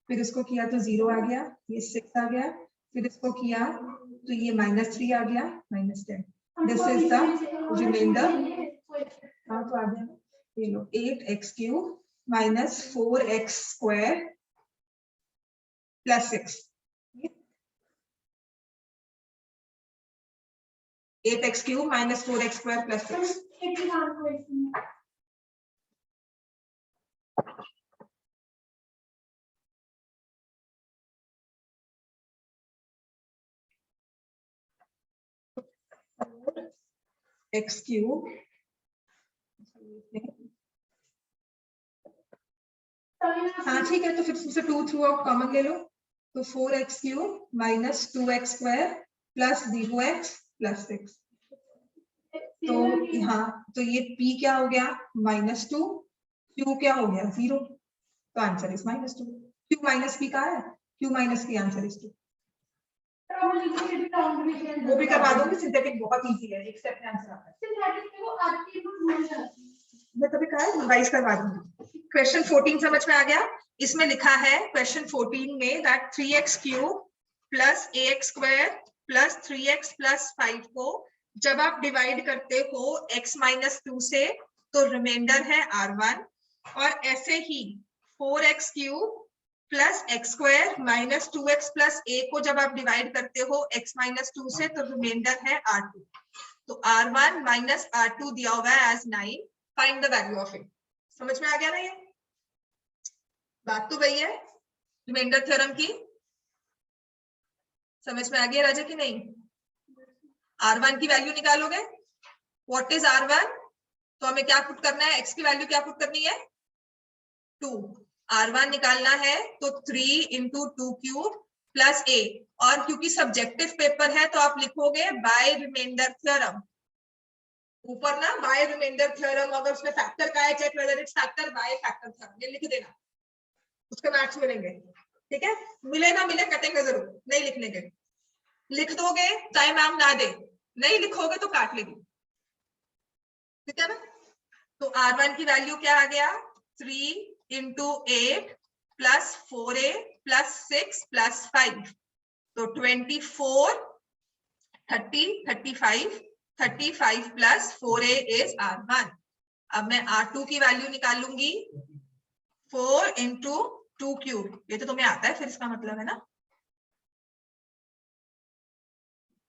फिर इसको किया तो 0 आ गया, ये 6 आ गया, फिर इसको किया तो ये -3 आ गया, -10। This is the remainder. हाँ तो आ गया, ये लो 8x³ minus 4x² plus 6। 8x³ minus 4x² plus 6। x³ हाँ ठीक है, तो फिर से 2 थ्रू आउट कॉमन ले लो, तो 4x³ minus 2x² plus 0x plus 6। तो हाँ, तो ये p क्या हो गया? -2, q क्या हो गया? 0। तो answer is -2। q minus p कहाँ है? q minus p answer is 2। वो भी करवा दूंगी, सिंथेटिक बहुत इजी है, एक स्टेप में आंसर आता है। मैं कभी कहा है, रिवाइज करवा दूंगी। क्वेश्चन 14 समझ में आ गया? इसमें लिखा है क्वेश्चन 14 में that 3x³ plus ax² plus 3x plus 5 को जब आप डिवाइड करते हो x माइनस 2 से तो रिमाइंडर है r1, और ऐसे ही 4x³ plus x² minus 2x plus a को जब आप डिवाइड करते हो x माइनस 2 से तो रिमाइंडर है r2। तो r1 माइनस r2 दिया हुआ है as 9। Find the value of it. समझ में आ गया ना? ये बात तो वही है रिमाइंडर थ्योरम की। समझ में आ गया राजा कि नहीं? r1 की वैल्यू निकालोगे, व्हाट इज r1? तो हमें क्या पुट करना है? x की वैल्यू क्या पुट करनी है? 2। r1 निकालना है तो 3 into 2³ प्लस a, और क्योंकि सब्जेक्टिव पेपर है तो आप लिखोगे बाय रिमाइंडर थ्योरम। ऊपर ना बाय रिमाइंडर थ्योरम, अगर उसमें फैक्टर का है, check whether it's factor by factor theorem, ये लिख देना, उसके मार्क्स मिलेंगे। ठीक है, मिले ना मिले कटेंगे जरूर, नहीं लिखने के। लिख दोगे चाहे मैम ना दे, नहीं लिखोगे तो काट लेगी, ठीक है ना। तो R1 की वैल्यू क्या आ गया, 3 into 8 plus 4a plus 6 plus 5, तो 24, 30, 35, 35 plus 4a is R1। अब मैं R2 की वैल्यू निकालूंगी, 4 into 2 क्यूब, ये तो तुम्हें आता है फिर इसका मतलब है ना।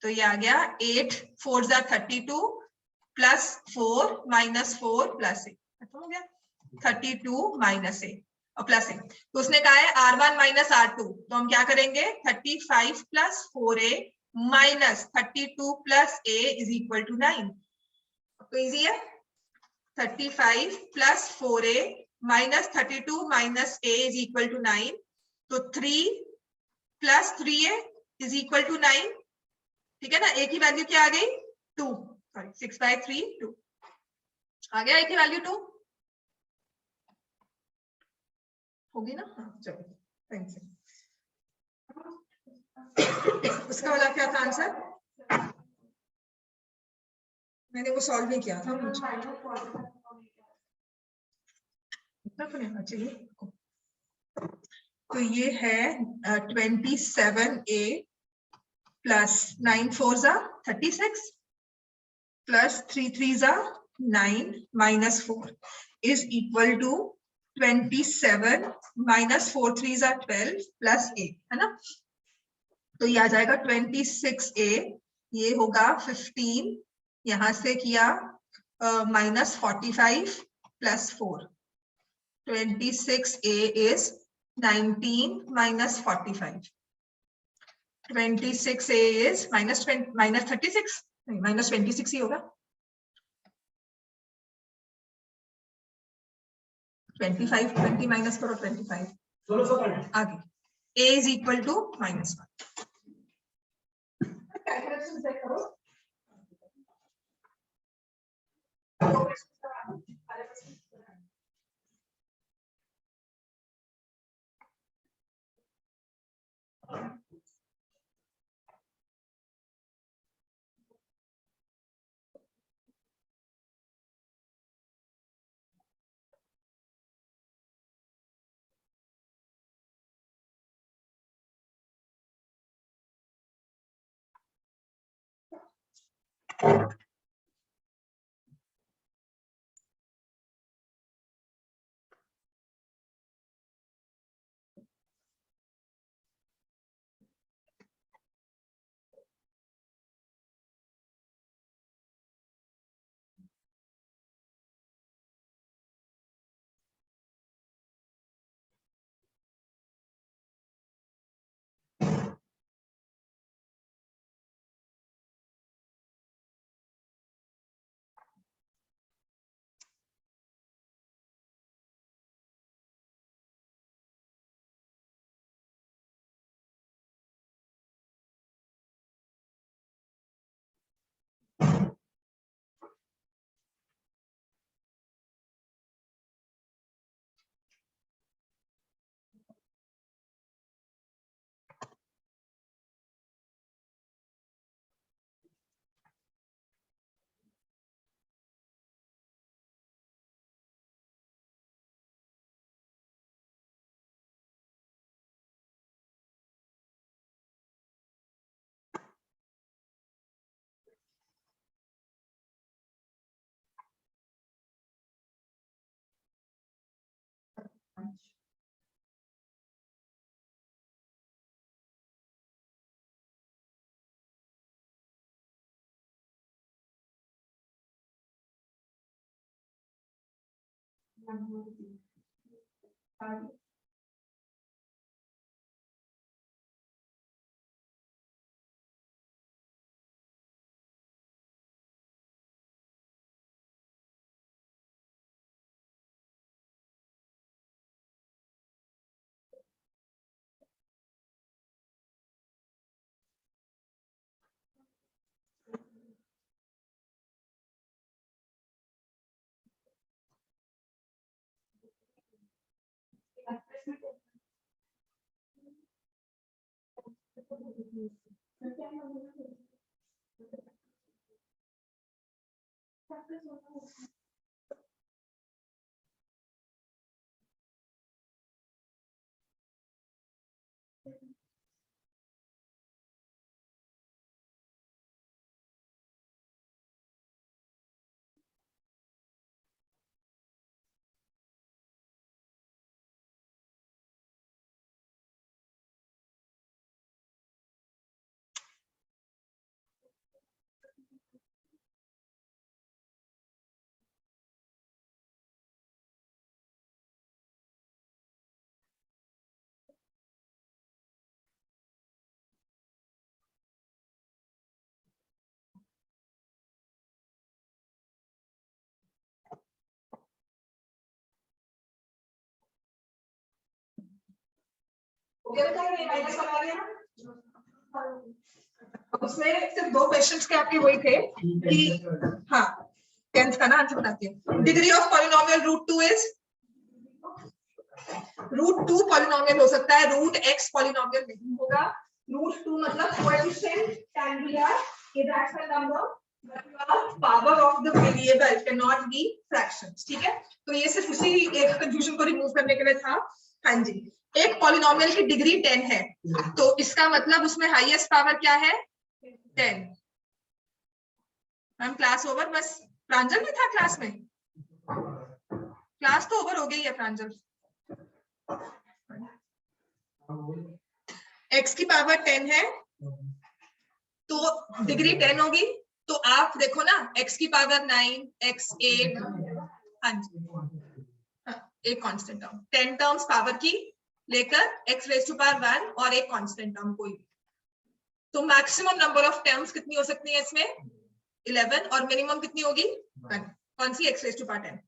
तो ये आ गया 8 4 जा 32 प्लस 4 माइनस 4 प्लस 8, खत्म हो गया। 32 माइनस 8 और प्लस 8, तो उसने कहा है R1 माइनस R2, तो हम क्या करेंगे 35 plus 4a minus 32 plus a is equal to 9। तो इजी है, 35 plus 4a minus 32 minus a is equal to 9, तो 3 plus 3a is equal to 9, ठीक है ना। a की वैल्यू क्या आ गई 2, सॉरी 6/3 2 आ गया, a की वैल्यू 2 होगी ना। हाँ चलो थैंक यू। उसका वाला क्या था आंसर, मैंने वो सॉल्व नहीं किया था मुझे इतना तो नहीं चाहिए। तो ये है 27a प्लस 9 4 जा 36 प्लस 3 3 जा 9 minus 4 is equal to 27 minus 4 3 जा 12 प्लस a, है ना। तो ये आ जाएगा 26a, ये होगा 15, यहां से किया minus 45 plus 4, 26a is 19 minus 45, 26a is minus 20 minus 36, नहीं minus 26 ही होगा, 25 20 माइनस करो 25 आगे, a is equal to -1। Calculation check करो, उसमें सिर्फ 2 क्वेश्चंस के आपके वही थे कि हाँ 10th का ना आंसर बताती हूँ। Degree of polynomial root 2 is root 2 polynomial हो सकता है, रूट x पॉलिनोमियल नहीं होगा। रूट 2 मतलब coefficient can be a irrational number power of the variable can not be fractions. ठीक है, तो ये सिर्फ उसी एक कंफ्यूजन को रिमूव करने के लिए था। हाँ जी, एक पॉलिनोमियल की डिग्री 10 है तो इसका मतलब उसमें हाईएस्ट पावर क्या है 10। मैम क्लास ओवर, बस प्रांजल में था क्लास में, क्लास तो ओवर हो गई है प्रांजल। x की पावर 10 है तो डिग्री 10 होगी, तो आप देखो ना x की पावर 9, x 8, हाँ जी हाँ, एक कांस्टेंट टर्म 10 टर्म्स पावर की लेकर x रेज़ टू पावर 1 और एक कांस्टेंट टर्म कोई, तो मैक्सिमम नंबर ऑफ टर्म्स कितनी हो सकती है इसमें 11 और मिनिमम कितनी होगी 1। कौन सी x रेज़ टू पावर 10,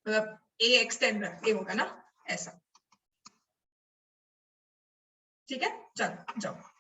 मतलब ax 10 रख के होगा ना ऐसा। ठीक है, चलो जाओ।